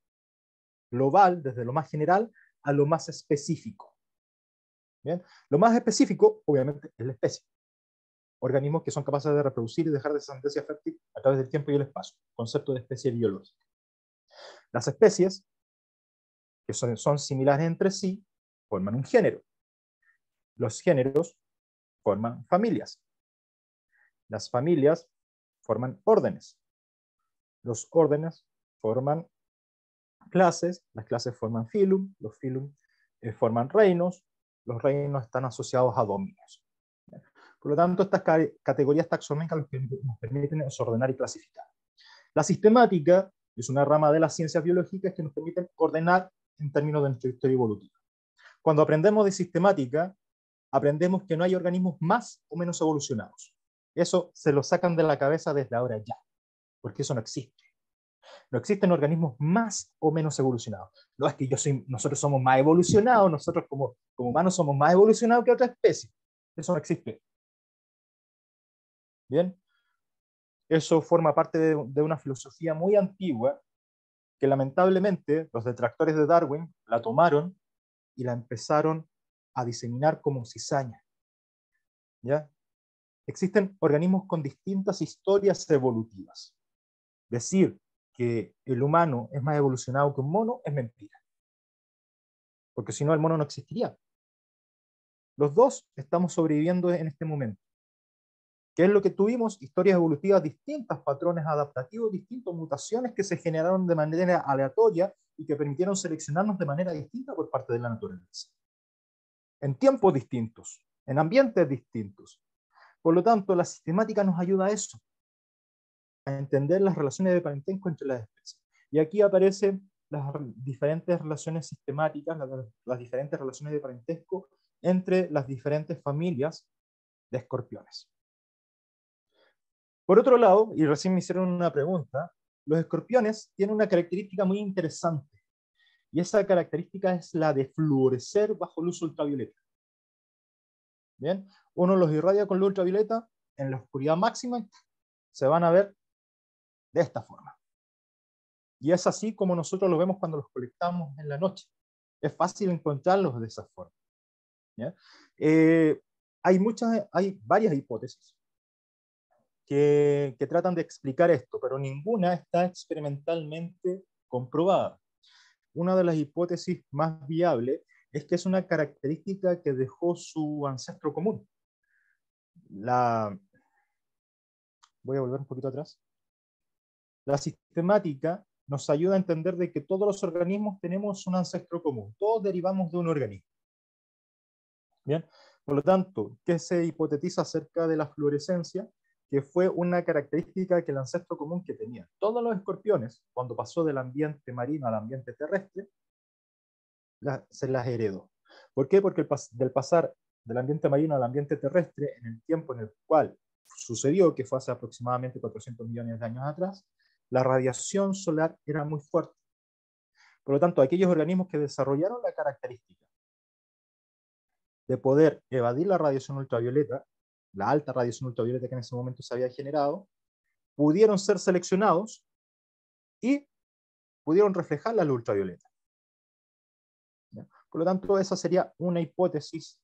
global, desde lo más general, a lo más específico. ¿Bien? Lo más específico, obviamente, es la especie. Organismos que son capaces de reproducir y dejar descendencia fértil a través del tiempo y el espacio. Concepto de especie biológica. Las especies, que son similares entre sí, forman un género. Los géneros forman familias. Las familias forman órdenes. Los órdenes forman clases, las clases forman filum, los filum forman reinos, los reinos están asociados a dominios. Por lo tanto, estas categorías taxonómicas lo que nos permiten es ordenar y clasificar. La sistemática es una rama de las ciencias biológicas que nos permiten ordenar en términos de nuestra historia evolutiva. Cuando aprendemos de sistemática, aprendemos que no hay organismos más o menos evolucionados. Eso se lo sacan de la cabeza desde ahora ya, porque eso no existe. No existen organismos más o menos evolucionados. No es que nosotros somos más evolucionados, nosotros como humanos somos más evolucionados que otra especie. Eso no existe. Bien, eso forma parte de una filosofía muy antigua que lamentablemente los detractores de Darwin la tomaron y la empezaron a diseminar como cizaña. ¿Ya? Existen organismos con distintas historias evolutivas. Decir que el humano es más evolucionado que un mono es mentira. Porque si no, el mono no existiría. Los dos estamos sobreviviendo en este momento. ¿Qué es lo que tuvimos? Historias evolutivas distintas, patrones adaptativos distintos, mutaciones que se generaron de manera aleatoria y que permitieron seleccionarnos de manera distinta por parte de la naturaleza. En tiempos distintos, en ambientes distintos. Por lo tanto, la sistemática nos ayuda a eso, a entender las relaciones de parentesco entre las especies. Y aquí aparecen las diferentes relaciones sistemáticas, las diferentes relaciones de parentesco entre las diferentes familias de escorpiones. Por otro lado, y recién me hicieron una pregunta, los escorpiones tienen una característica muy interesante, y esa característica es la de fluorecer bajo luz ultravioleta. Bien, uno los irradia con luz ultravioleta, en la oscuridad máxima se van a ver de esta forma. Y es así como nosotros los vemos cuando los colectamos en la noche. Es fácil encontrarlos de esa forma. ¿Ya? Hay varias hipótesis que tratan de explicar esto, pero ninguna está experimentalmente comprobada. Una de las hipótesis más viables es que es una característica que dejó su ancestro común. Voy a volver un poquito atrás. La sistemática nos ayuda a entender de que todos los organismos tenemos un ancestro común. Todos derivamos de un organismo. Bien, por lo tanto, ¿qué se hipotetiza acerca de la fluorescencia? Que fue una característica que el ancestro común que tenían todos los escorpiones, cuando pasó del ambiente marino al ambiente terrestre, se las heredó. ¿Por qué? Porque del pasar del ambiente marino al ambiente terrestre, en el tiempo en el cual sucedió, que fue hace aproximadamente 400 millones de años atrás, la radiación solar era muy fuerte. Por lo tanto, aquellos organismos que desarrollaron la característica de poder evadir la radiación ultravioleta, la alta radiación ultravioleta que en ese momento se había generado, pudieron ser seleccionados y pudieron reflejar la luz ultravioleta. Por lo tanto, esa sería una hipótesis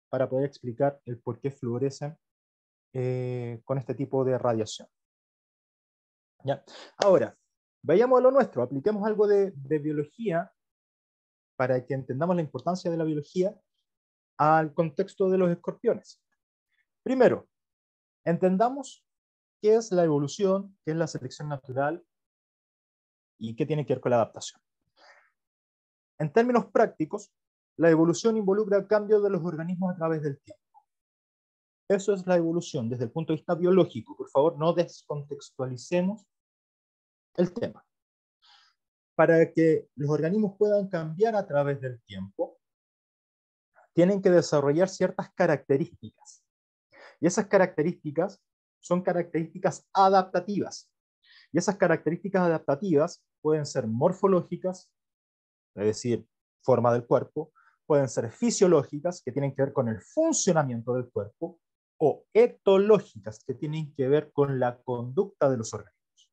para poder explicar el por qué fluorescen con este tipo de radiación. ¿Ya? Ahora, vayamos a lo nuestro, apliquemos algo de biología para que entendamos la importancia de la biología al contexto de los escorpiones. Primero, entendamos qué es la evolución, qué es la selección natural y qué tiene que ver con la adaptación. En términos prácticos, la evolución involucra el cambio de los organismos a través del tiempo. Eso es la evolución desde el punto de vista biológico. Por favor, no descontextualicemos el tema. Para que los organismos puedan cambiar a través del tiempo, tienen que desarrollar ciertas características. Y esas características son características adaptativas. Y esas características adaptativas pueden ser morfológicas, es decir, forma del cuerpo, pueden ser fisiológicas, que tienen que ver con el funcionamiento del cuerpo, o etológicas, que tienen que ver con la conducta de los organismos.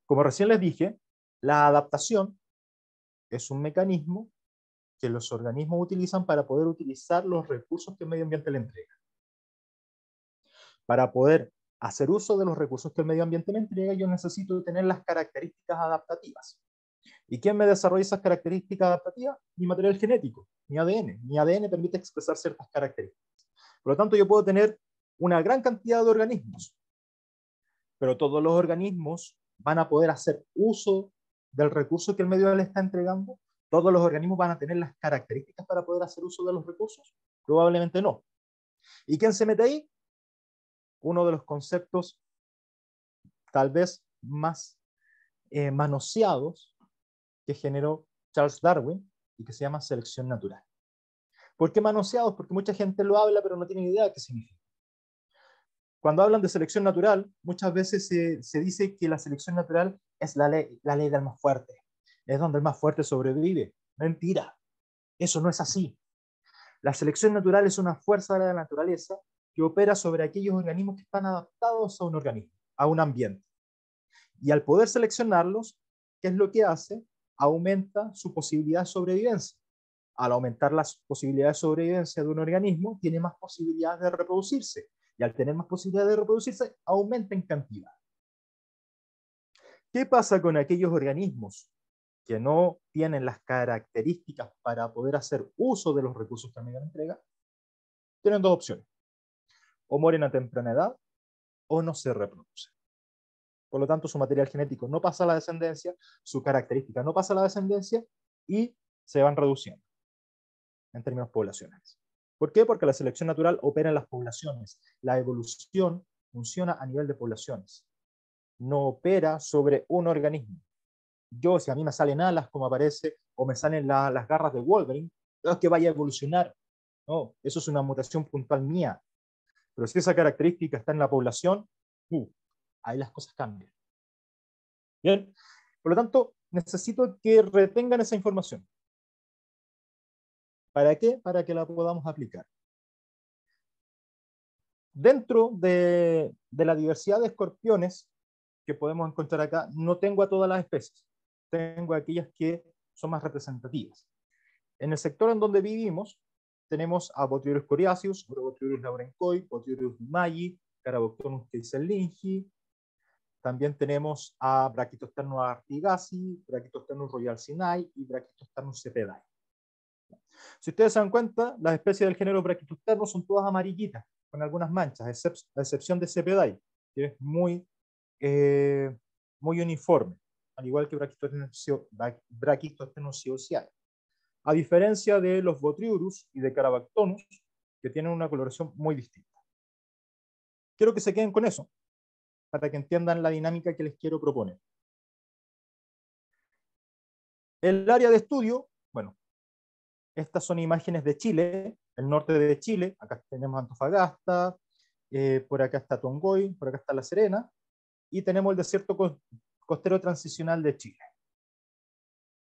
Como recién les dije, la adaptación es un mecanismo que los organismos utilizan para poder utilizar los recursos que el medio ambiente le entrega. Para poder hacer uso de los recursos que el medio ambiente me entrega, yo necesito tener las características adaptativas. ¿Y quién me desarrolla esas características adaptativas? Mi material genético, mi ADN. Mi ADN permite expresar ciertas características. Por lo tanto, yo puedo tener una gran cantidad de organismos, pero todos los organismos van a poder hacer uso del recurso que el medio le está entregando? ¿Todos los organismos van a tener las características para poder hacer uso de los recursos? Probablemente no. ¿Y quién se mete ahí? Uno de los conceptos tal vez más manoseados que generó Charles Darwin y que se llama selección natural. ¿Por qué manoseados? Porque mucha gente lo habla pero no tiene idea de qué significa. Cuando hablan de selección natural, muchas veces se dice que la selección natural es la ley del más fuerte. Es donde el más fuerte sobrevive. Mentira. Eso no es así. La selección natural es una fuerza de la naturaleza que opera sobre aquellos organismos que están adaptados a un organismo, a un ambiente. Y al poder seleccionarlos, ¿qué es lo que hace? Aumenta su posibilidad de sobrevivencia. Al aumentar las posibilidades de sobrevivencia de un organismo, tiene más posibilidades de reproducirse. Y al tener más posibilidades de reproducirse, aumenta en cantidad. ¿Qué pasa con aquellos organismos que no tienen las características para poder hacer uso de los recursos que el medio entrega? Tienen dos opciones. O mueren a temprana edad o no se reproducen. Por lo tanto, su material genético no pasa a la descendencia, su característica no pasa a la descendencia y se van reduciendo en términos poblacionales. ¿Por qué? Porque la selección natural opera en las poblaciones. La evolución funciona a nivel de poblaciones. No opera sobre un organismo. Yo, si a mí me salen alas, como aparece, o me salen las garras de Wolverine, no es que vaya a evolucionar. No, eso es una mutación puntual mía. Pero si esa característica está en la población, ahí las cosas cambian. Bien, por lo tanto, necesito que retengan esa información. ¿Para qué? Para que la podamos aplicar. Dentro de la diversidad de escorpiones que podemos encontrar acá, no tengo a todas las especies. Tengo aquellas que son más representativas. En el sector en donde vivimos, tenemos a Botryorus coriaceus, Botryorus laurenkoi, Botryorus magi, Caraboctonus keyserlingi. También tenemos a Brachytosternus artigaci, Brachytosternus royalsinae y Brachytosternus cepedae. Si ustedes se dan cuenta, las especies del género Brachytosternus son todas amarillitas, con algunas manchas, a excepción de cepedae, que es muy uniforme, al igual que Brachytosternus cioceae. A diferencia de los Botryorus y de Carabactonus, que tienen una coloración muy distinta. Quiero que se queden con eso, para que entiendan la dinámica que les quiero proponer. El área de estudio, bueno, estas son imágenes de Chile, el norte de Chile, acá tenemos Antofagasta, por acá está Tongoy, por acá está La Serena, y tenemos el desierto costero transicional de Chile,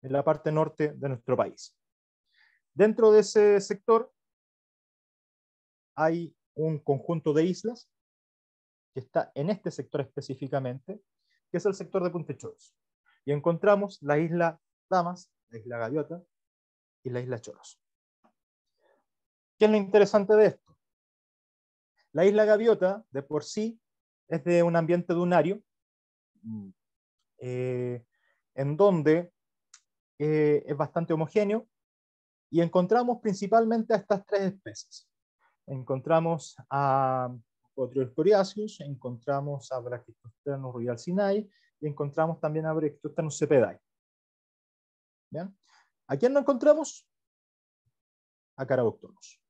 en la parte norte de nuestro país. Dentro de ese sector hay un conjunto de islas que está en este sector específicamente, que es el sector de Punta Choros. Y encontramos la isla Damas, la isla Gaviota y la isla Choros. ¿Qué es lo interesante de esto? La isla Gaviota, de por sí, es de un ambiente dunario, en donde es bastante homogéneo, y encontramos principalmente a estas tres especies. Encontramos a Botryorus coriaceus, encontramos a Brachytosternus royalsinae y encontramos también a Brachytosternus cepedae. ¿Bien? ¿A quién no encontramos? A Caraboctonus.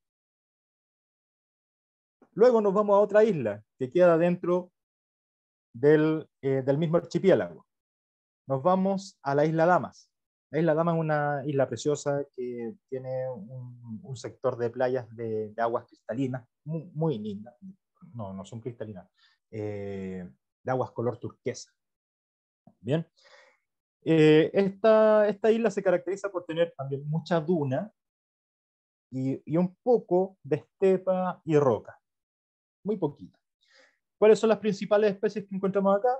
Luego nos vamos a otra isla que queda dentro del mismo archipiélago. Nos vamos a la isla Damas. La isla Damas es una isla preciosa que tiene un sector de playas de aguas cristalinas, muy lindas. No son cristalinas, de aguas color turquesa. Bien. Esta isla se caracteriza por tener también mucha duna y un poco de estepa y roca. Muy poquita. ¿Cuáles son las principales especies que encontramos acá?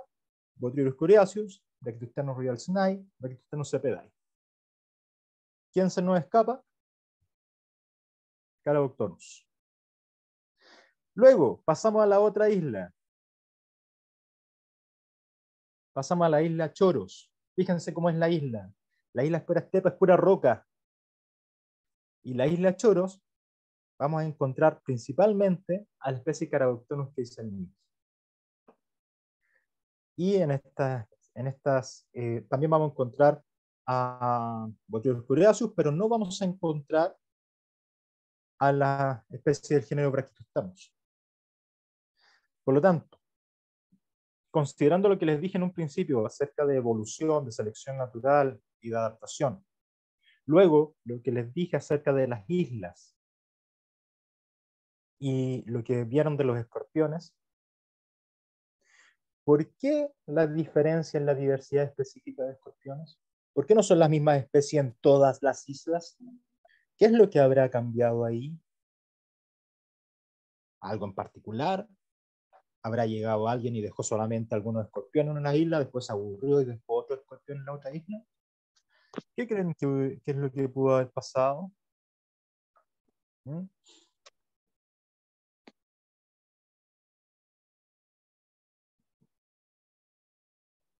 Botryorus coriaceus, Brachytosternus royalsinae, Brachytosternus cepedae. ¿Quién se nos escapa? Caraboctonus. Luego, pasamos a la otra isla. Pasamos a la isla Choros. Fíjense cómo es la isla. La isla es pura estepa, es pura roca. Y la isla Choros vamos a encontrar principalmente a la especie Caraboctonus keyserlingi. Y en esta también vamos a encontrar a Botryoidus coriaceus, pero no vamos a encontrar a la especie del género Brachystoternus. Por lo tanto, considerando lo que les dije en un principio acerca de evolución, de selección natural y de adaptación, luego lo que les dije acerca de las islas y lo que vieron de los escorpiones, ¿por qué la diferencia en la diversidad específica de escorpiones? ¿Por qué no son las mismas especies en todas las islas? ¿Qué es lo que habrá cambiado ahí? ¿Algo en particular? ¿Habrá llegado alguien y dejó solamente algunos escorpiones en una isla, después se aburrió y dejó otro escorpión en la otra isla? ¿Qué creen que es lo que pudo haber pasado? ¿Mm?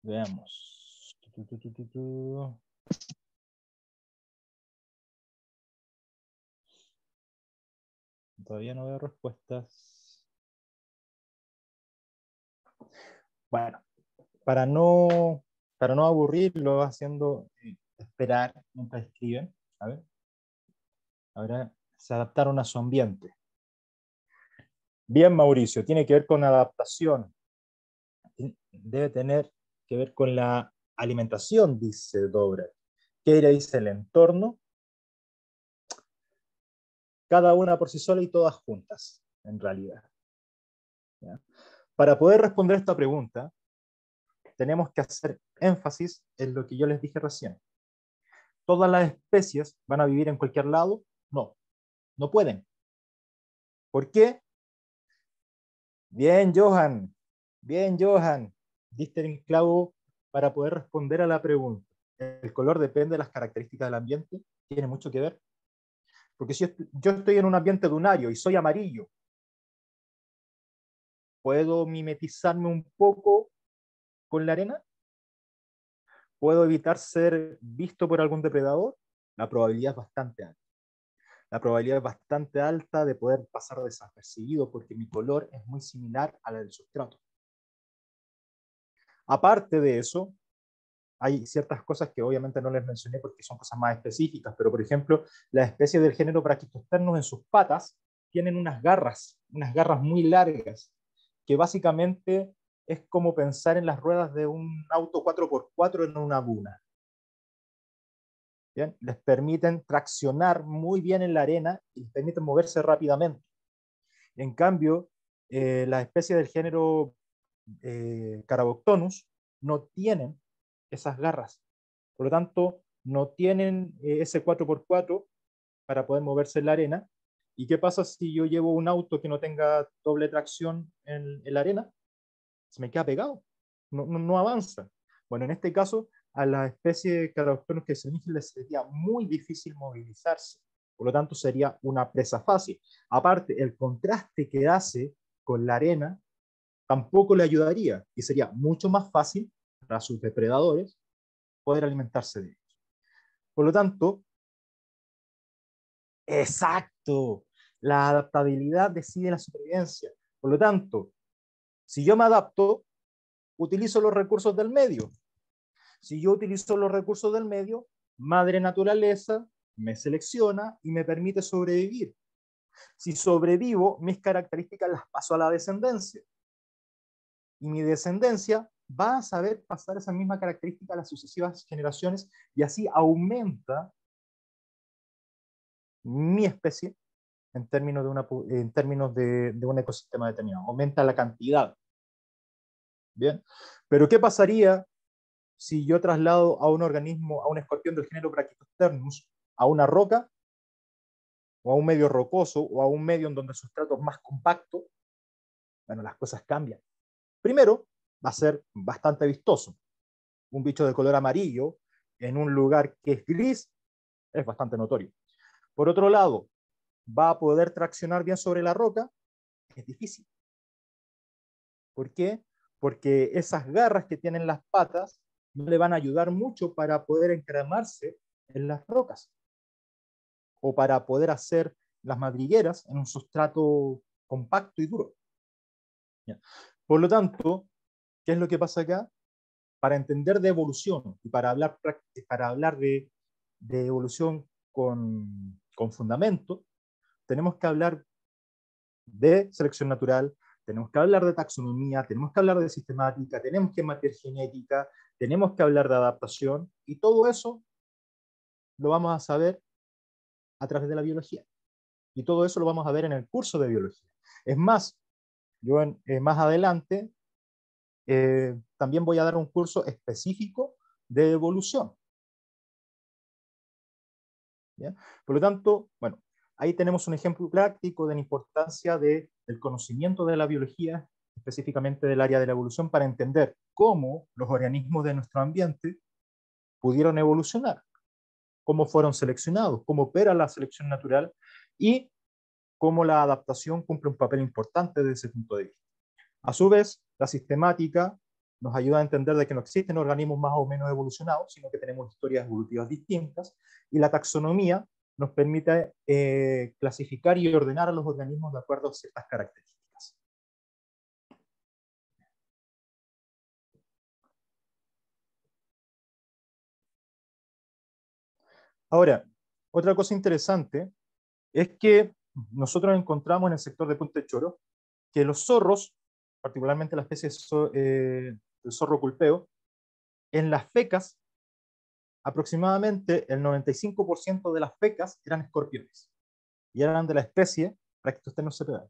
Veamos. Todavía no veo respuestas. Bueno, para no aburrirlo haciendo esperar mientras escriben, a ver, ahora se adaptaron a su ambiente. Bien, Mauricio, tiene que ver con adaptación. Debe tener que ver con la alimentación, dice Dobra. ¿Qué dice el entorno? Cada una por sí sola y todas juntas, en realidad. ¿Ya? Para poder responder esta pregunta, tenemos que hacer énfasis en lo que yo les dije recién. ¿Todas las especies van a vivir en cualquier lado? No, no pueden. ¿Por qué? Bien, Johan. Bien, Johan. Diste el clavo para poder responder a la pregunta. ¿El color depende de las características del ambiente? Tiene mucho que ver. Porque si yo estoy en un ambiente dunario y soy amarillo, ¿puedo mimetizarme un poco con la arena? ¿Puedo evitar ser visto por algún depredador? La probabilidad es bastante alta. La probabilidad es bastante alta de poder pasar desapercibido porque mi color es muy similar a la del sustrato. Aparte de eso, hay ciertas cosas que obviamente no les mencioné porque son cosas más específicas, pero por ejemplo, las especies del género Brachystoternus en sus patas tienen unas garras muy largas, que básicamente es como pensar en las ruedas de un auto 4x4 en una duna. ¿Bien? Les permiten traccionar muy bien en la arena y les permiten moverse rápidamente. En cambio, las especies del género Caraboctonus no tienen esas garras. Por lo tanto, no tienen ese 4x4 para poder moverse en la arena. ¿Y qué pasa si yo llevo un auto que no tenga doble tracción en la arena? Se me queda pegado, no avanza. Bueno, en este caso, a la especie Caraboctonus que se les sería muy difícil movilizarse. Por lo tanto, sería una presa fácil. Aparte, el contraste que hace con la arena tampoco le ayudaría y sería mucho más fácil para sus depredadores poder alimentarse de ellos. Por lo tanto, exacto, la adaptabilidad decide la supervivencia. Por lo tanto, si yo me adapto, utilizo los recursos del medio. Si yo utilizo los recursos del medio, madre naturaleza me selecciona y me permite sobrevivir. Si sobrevivo, mis características las paso a la descendencia. Y mi descendencia va a saber pasar esa misma característica a las sucesivas generaciones y así aumenta mi especie en términos de un ecosistema determinado. Aumenta la cantidad. Bien. Pero ¿qué pasaría si yo traslado a un organismo, a un escorpión del género Brachystoternus, a una roca, o a un medio rocoso, o a un medio en donde el sustrato es más compacto? Bueno, las cosas cambian. Primero, va a ser bastante vistoso. Un bicho de color amarillo en un lugar que es gris es bastante notorio. Por otro lado, ¿va a poder traccionar bien sobre la roca? Es difícil. ¿Por qué? Porque esas garras que tienen las patas no le van a ayudar mucho para poder encaramarse en las rocas o para poder hacer las madrigueras en un sustrato compacto y duro. ¿Ya? Por lo tanto, ¿qué es lo que pasa acá? para entender de evolución y para hablar de evolución con fundamento, tenemos que hablar de selección natural, tenemos que hablar de taxonomía, tenemos que hablar de sistemática, tenemos que meter genética, tenemos que hablar de adaptación, y todo eso lo vamos a saber a través de la biología. Y todo eso lo vamos a ver en el curso de biología. Es más, yo más adelante también voy a dar un curso específico de evolución. ¿Ya? Por lo tanto, bueno, ahí tenemos un ejemplo práctico de la importancia del conocimiento de la biología, específicamente del área de la evolución, para entender cómo los organismos de nuestro ambiente pudieron evolucionar, cómo fueron seleccionados, cómo opera la selección natural y cómo la adaptación cumple un papel importante desde ese punto de vista. A su vez, la sistemática nos ayuda a entender de que no existen organismos más o menos evolucionados, sino que tenemos historias evolutivas distintas, y la taxonomía nos permite clasificar y ordenar a los organismos de acuerdo a ciertas características. Ahora, otra cosa interesante es que nosotros encontramos en el sector de Punta de Choro que los zorros, particularmente la especie del zorro culpeo, en las fecas, aproximadamente el 95% de las fecas eran escorpiones y eran de la especie Brachystenosepeda.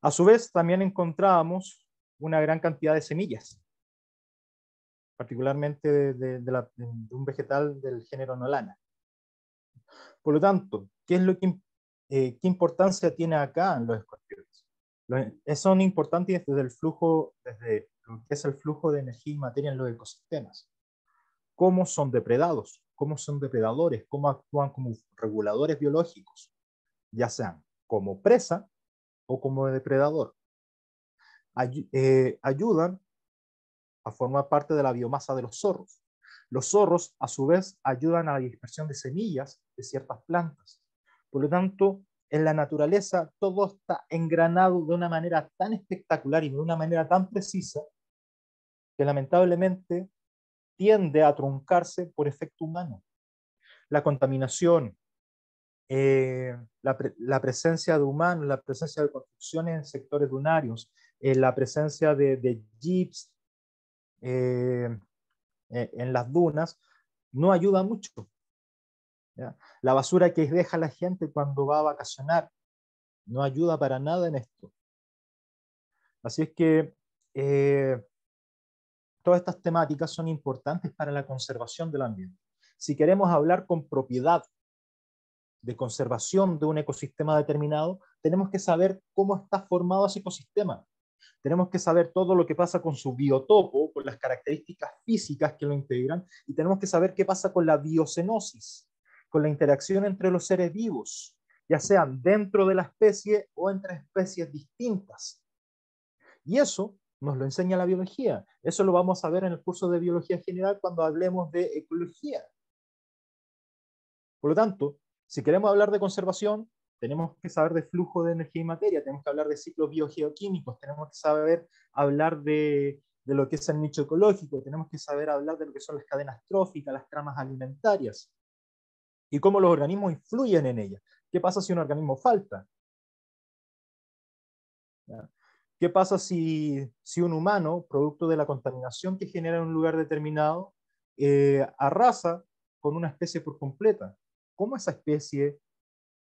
A su vez, también encontrábamos una gran cantidad de semillas, particularmente de un vegetal del género Nolana. Por lo tanto, ¿qué importancia tiene acá en los escorpiones? Son importantes desde lo que es el flujo de energía y materia en los ecosistemas. Cómo son depredados, cómo son depredadores, cómo actúan como reguladores biológicos, ya sean como presa o como depredador. Ayudan a formar parte de la biomasa de los zorros. Los zorros, a su vez, ayudan a la dispersión de semillas de ciertas plantas. Por lo tanto, en la naturaleza todo está engranado de una manera tan espectacular y de una manera tan precisa que lamentablemente tiende a truncarse por efecto humano. La contaminación, la presencia de humanos, la presencia de construcciones en sectores dunarios, la presencia de jeeps en las dunas, no ayuda mucho. ¿Ya? La basura que deja la gente cuando va a vacacionar no ayuda para nada en esto. Así es que todas estas temáticas son importantes para la conservación del ambiente. Si queremos hablar con propiedad de conservación de un ecosistema determinado, tenemos que saber cómo está formado ese ecosistema. Tenemos que saber todo lo que pasa con su biotopo, con las características físicas que lo integran, y tenemos que saber qué pasa con la biocenosis, con la interacción entre los seres vivos, ya sean dentro de la especie o entre especies distintas. Y eso nos lo enseña la biología. Eso lo vamos a ver en el curso de biología general cuando hablemos de ecología. Por lo tanto, si queremos hablar de conservación, tenemos que saber de flujo de energía y materia, tenemos que hablar de ciclos biogeoquímicos, tenemos que saber hablar de lo que es el nicho ecológico, tenemos que saber hablar de lo que son las cadenas tróficas, las tramas alimentarias, y cómo los organismos influyen en ellas. ¿Qué pasa si un organismo falta? ¿Ya? ¿Qué pasa si un humano, producto de la contaminación que genera en un lugar determinado, arrasa con una especie por completa? ¿Cómo esa especie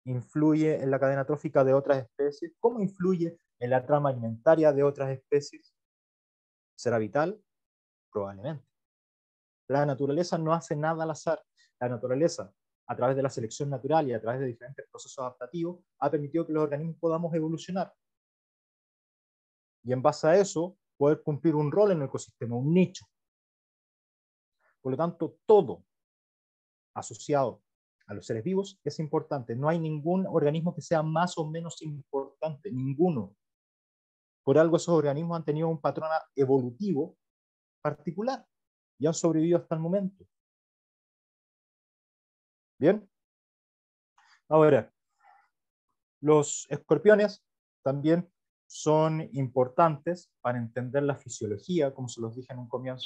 influye en la cadena trófica de otras especies? ¿Cómo influye en la trama alimentaria de otras especies? ¿Será vital? Probablemente. La naturaleza no hace nada al azar. La naturaleza, a través de la selección natural y a través de diferentes procesos adaptativos, ha permitido que los organismos podamos evolucionar. Y en base a eso, poder cumplir un rol en el ecosistema, un nicho. Por lo tanto, todo asociado a los seres vivos es importante. No hay ningún organismo que sea más o menos importante, ninguno. Por algo esos organismos han tenido un patrón evolutivo particular y han sobrevivido hasta el momento. Bien. Ahora, los escorpiones también son importantes para entender la fisiología, como se los dije en un comienzo,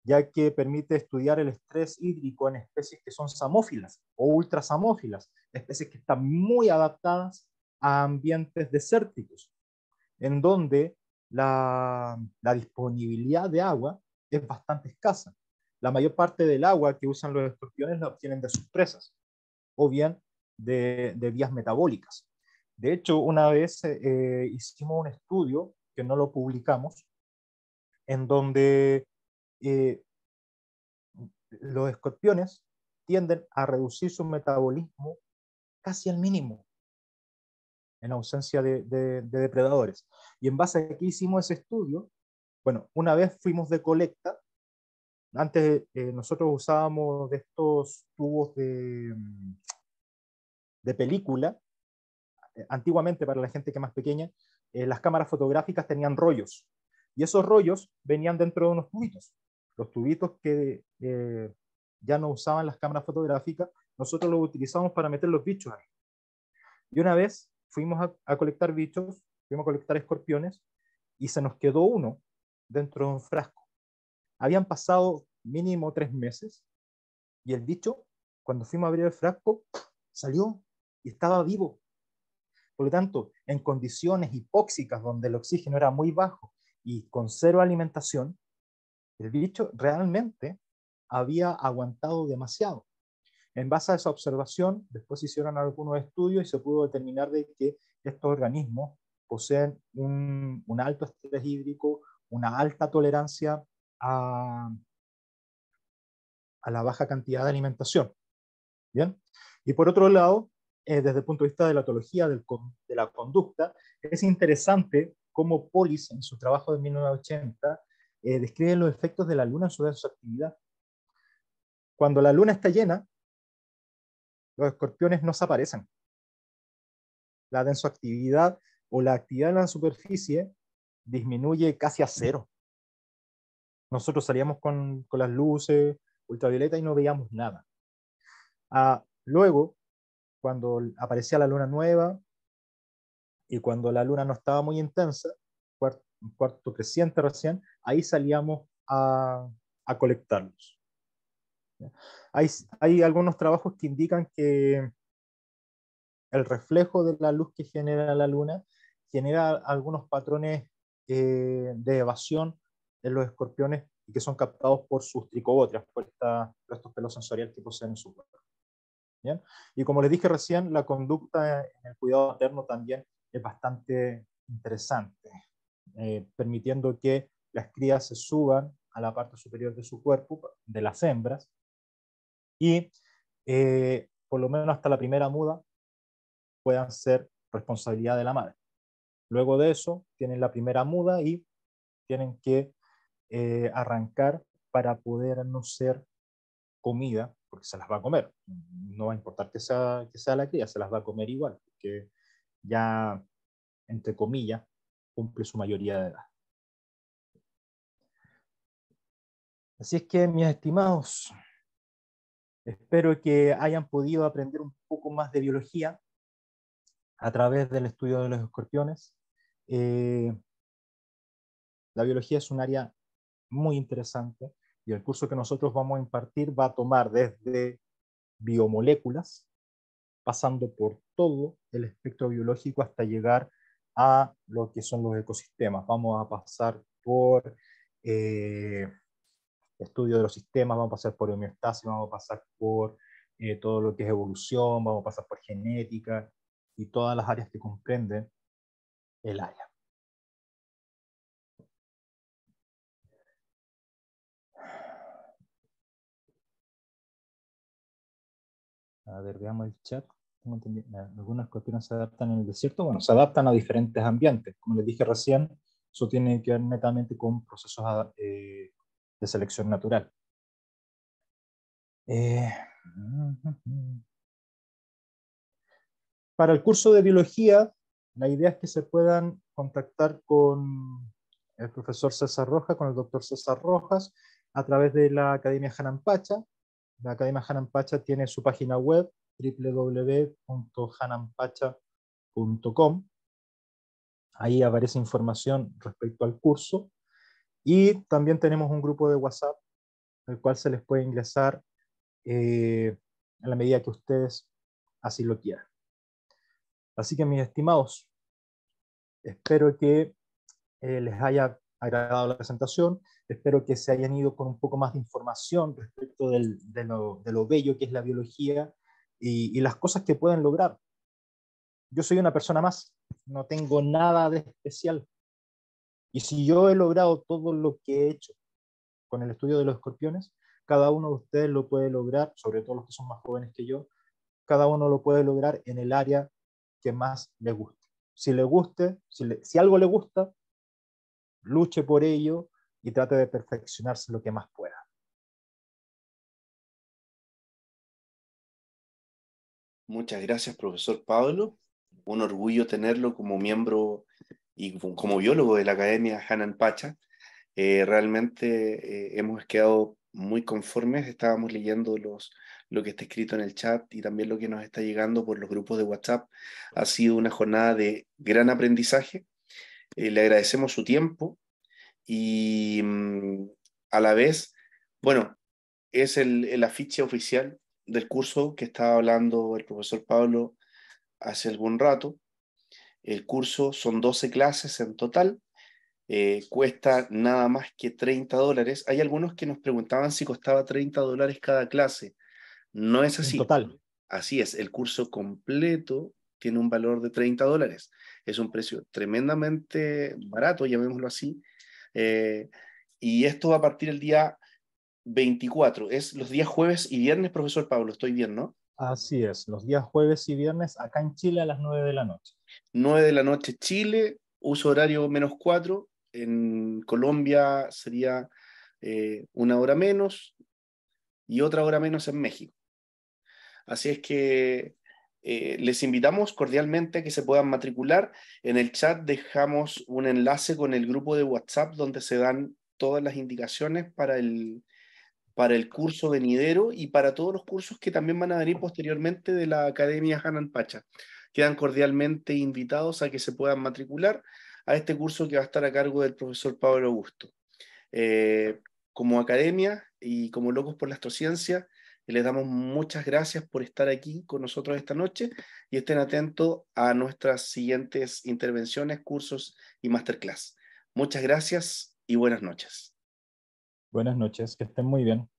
ya que permite estudiar el estrés hídrico en especies que son samófilas o ultrasamófilas, especies que están muy adaptadas a ambientes desérticos, en donde la disponibilidad de agua es bastante escasa. La mayor parte del agua que usan los escorpiones la obtienen de sus presas, o bien de vías metabólicas. De hecho, una vez hicimos un estudio, que no lo publicamos, en donde los escorpiones tienden a reducir su metabolismo casi al mínimo en ausencia de depredadores. Y en base a que hicimos ese estudio, bueno, una vez fuimos de colecta, antes nosotros usábamos de estos tubos de película, antiguamente para la gente que es más pequeña, las cámaras fotográficas tenían rollos, y esos rollos venían dentro de unos tubitos. Los tubitos que ya no usaban las cámaras fotográficas, nosotros los utilizamos para meter los bichos ahí. Y una vez fuimos a colectar bichos, fuimos a colectar escorpiones, y se nos quedó uno dentro de un frasco. Habían pasado mínimo 3 meses, y el bicho, cuando fuimos a abrir el frasco, salió y estaba vivo. Por lo tanto, en condiciones hipóxicas donde el oxígeno era muy bajo y con cero alimentación, el bicho realmente había aguantado demasiado. En base a esa observación, después se hicieron algunos estudios y se pudo determinar de que estos organismos poseen un alto estrés hídrico, una alta tolerancia a la baja cantidad de alimentación. ¿Bien? Y por otro lado, desde el punto de vista de la etología de la conducta, es interesante cómo Polis, en su trabajo de 1980, describe los efectos de la luna en su densoactividad. Cuando la luna está llena, los escorpiones no se aparecen. La densoactividad o la actividad en la superficie disminuye casi a cero. Nosotros salíamos con las luces ultravioleta y no veíamos nada. Luego, cuando aparecía la luna nueva y cuando la luna no estaba muy intensa, cuarto creciente recién, ahí salíamos a colectarlos. Hay algunos trabajos que indican que el reflejo de la luz que genera la luna genera algunos patrones de evasión en los escorpiones y que son captados por sus tricobotrias, por estos pelos sensoriales que poseen en su cuerpo. ¿Bien? Y como les dije recién, la conducta en el cuidado materno también es bastante interesante, permitiendo que las crías se suban a la parte superior de su cuerpo, de las hembras, y por lo menos hasta la primera muda puedan ser responsabilidad de la madre. Luego de eso, tienen la primera muda y tienen que arrancar para poder no ser comida, porque se las va a comer. No va a importar que sea la cría, se las va a comer igual, porque ya, entre comillas, cumple su mayoría de edad. Así es que, mis estimados, espero que hayan podido aprender un poco más de biología a través del estudio de los escorpiones. La biología es un área muy interesante y el curso que nosotros vamos a impartir va a tomar desde biomoléculas, pasando por todo el espectro biológico hasta llegar a lo que son los ecosistemas. Vamos a pasar por estudio de los sistemas, vamos a pasar por homeostasis, vamos a pasar por todo lo que es evolución, vamos a pasar por genética y todas las áreas que comprenden el área. A ver, veamos el chat. Algunas escorpiones se adaptan en el desierto. Bueno, se adaptan a diferentes ambientes. Como les dije recién, eso tiene que ver netamente con procesos de selección natural. Para el curso de biología, la idea es que se puedan contactar con el profesor César Rojas, con el doctor César Rojas, a través de la Academia Janampacha. La Academia Janampacha tiene su página web, www.janampacha.com, Ahí aparece información respecto al curso. Y también tenemos un grupo de WhatsApp, al cual se les puede ingresar a la medida que ustedes así lo quieran. Así que, mis estimados, espero que les haya agradado la presentación, espero que se hayan ido con un poco más de información respecto de lo bello que es la biología y las cosas que pueden lograr. Yo soy una persona más, no tengo nada de especial. Y si yo he logrado todo lo que he hecho con el estudio de los escorpiones, cada uno de ustedes lo puede lograr, sobre todo los que son más jóvenes que yo, cada uno lo puede lograr en el área que más le guste. Si le guste, si algo le gusta, luche por ello y trate de perfeccionarse lo que más pueda. Muchas gracias, profesor Pablo. Un orgullo tenerlo como miembro y como biólogo de la Academia Hanan Pacha. Realmente hemos quedado muy conformes. Estábamos leyendo lo que está escrito en el chat y también lo que nos está llegando por los grupos de WhatsApp. Ha sido una jornada de gran aprendizaje. Le agradecemos su tiempo y a la vez, bueno, es el afiche oficial del curso que estaba hablando el profesor Pablo hace algún rato. El curso son 12 clases en total, cuesta nada más que $30. Hay algunos que nos preguntaban si costaba $30 cada clase. No es En así. total. Así es, el curso completo tiene un valor de $30. Es un precio tremendamente barato, llamémoslo así. Eh, y esto va a partir el día 24. Es los días jueves y viernes, profesor Pablo, estoy bien, ¿no? Así es, los días jueves y viernes acá en Chile a las 9 de la noche. 9 de la noche Chile, uso horario -4. En Colombia sería una hora menos y otra hora menos en México. Así es que les invitamos cordialmente a que se puedan matricular. En el chat dejamos un enlace con el grupo de WhatsApp donde se dan todas las indicaciones para el curso venidero y para todos los cursos que también van a venir posteriormente de la Academia Hanan Pacha. Quedan cordialmente invitados a que se puedan matricular a este curso que va a estar a cargo del profesor Pablo Augusto. Como academia y como Locos por la Astrociencia, les damos muchas gracias por estar aquí con nosotros esta noche y estén atentos a nuestras siguientes intervenciones, cursos y masterclass. Muchas gracias y buenas noches. Buenas noches, que estén muy bien.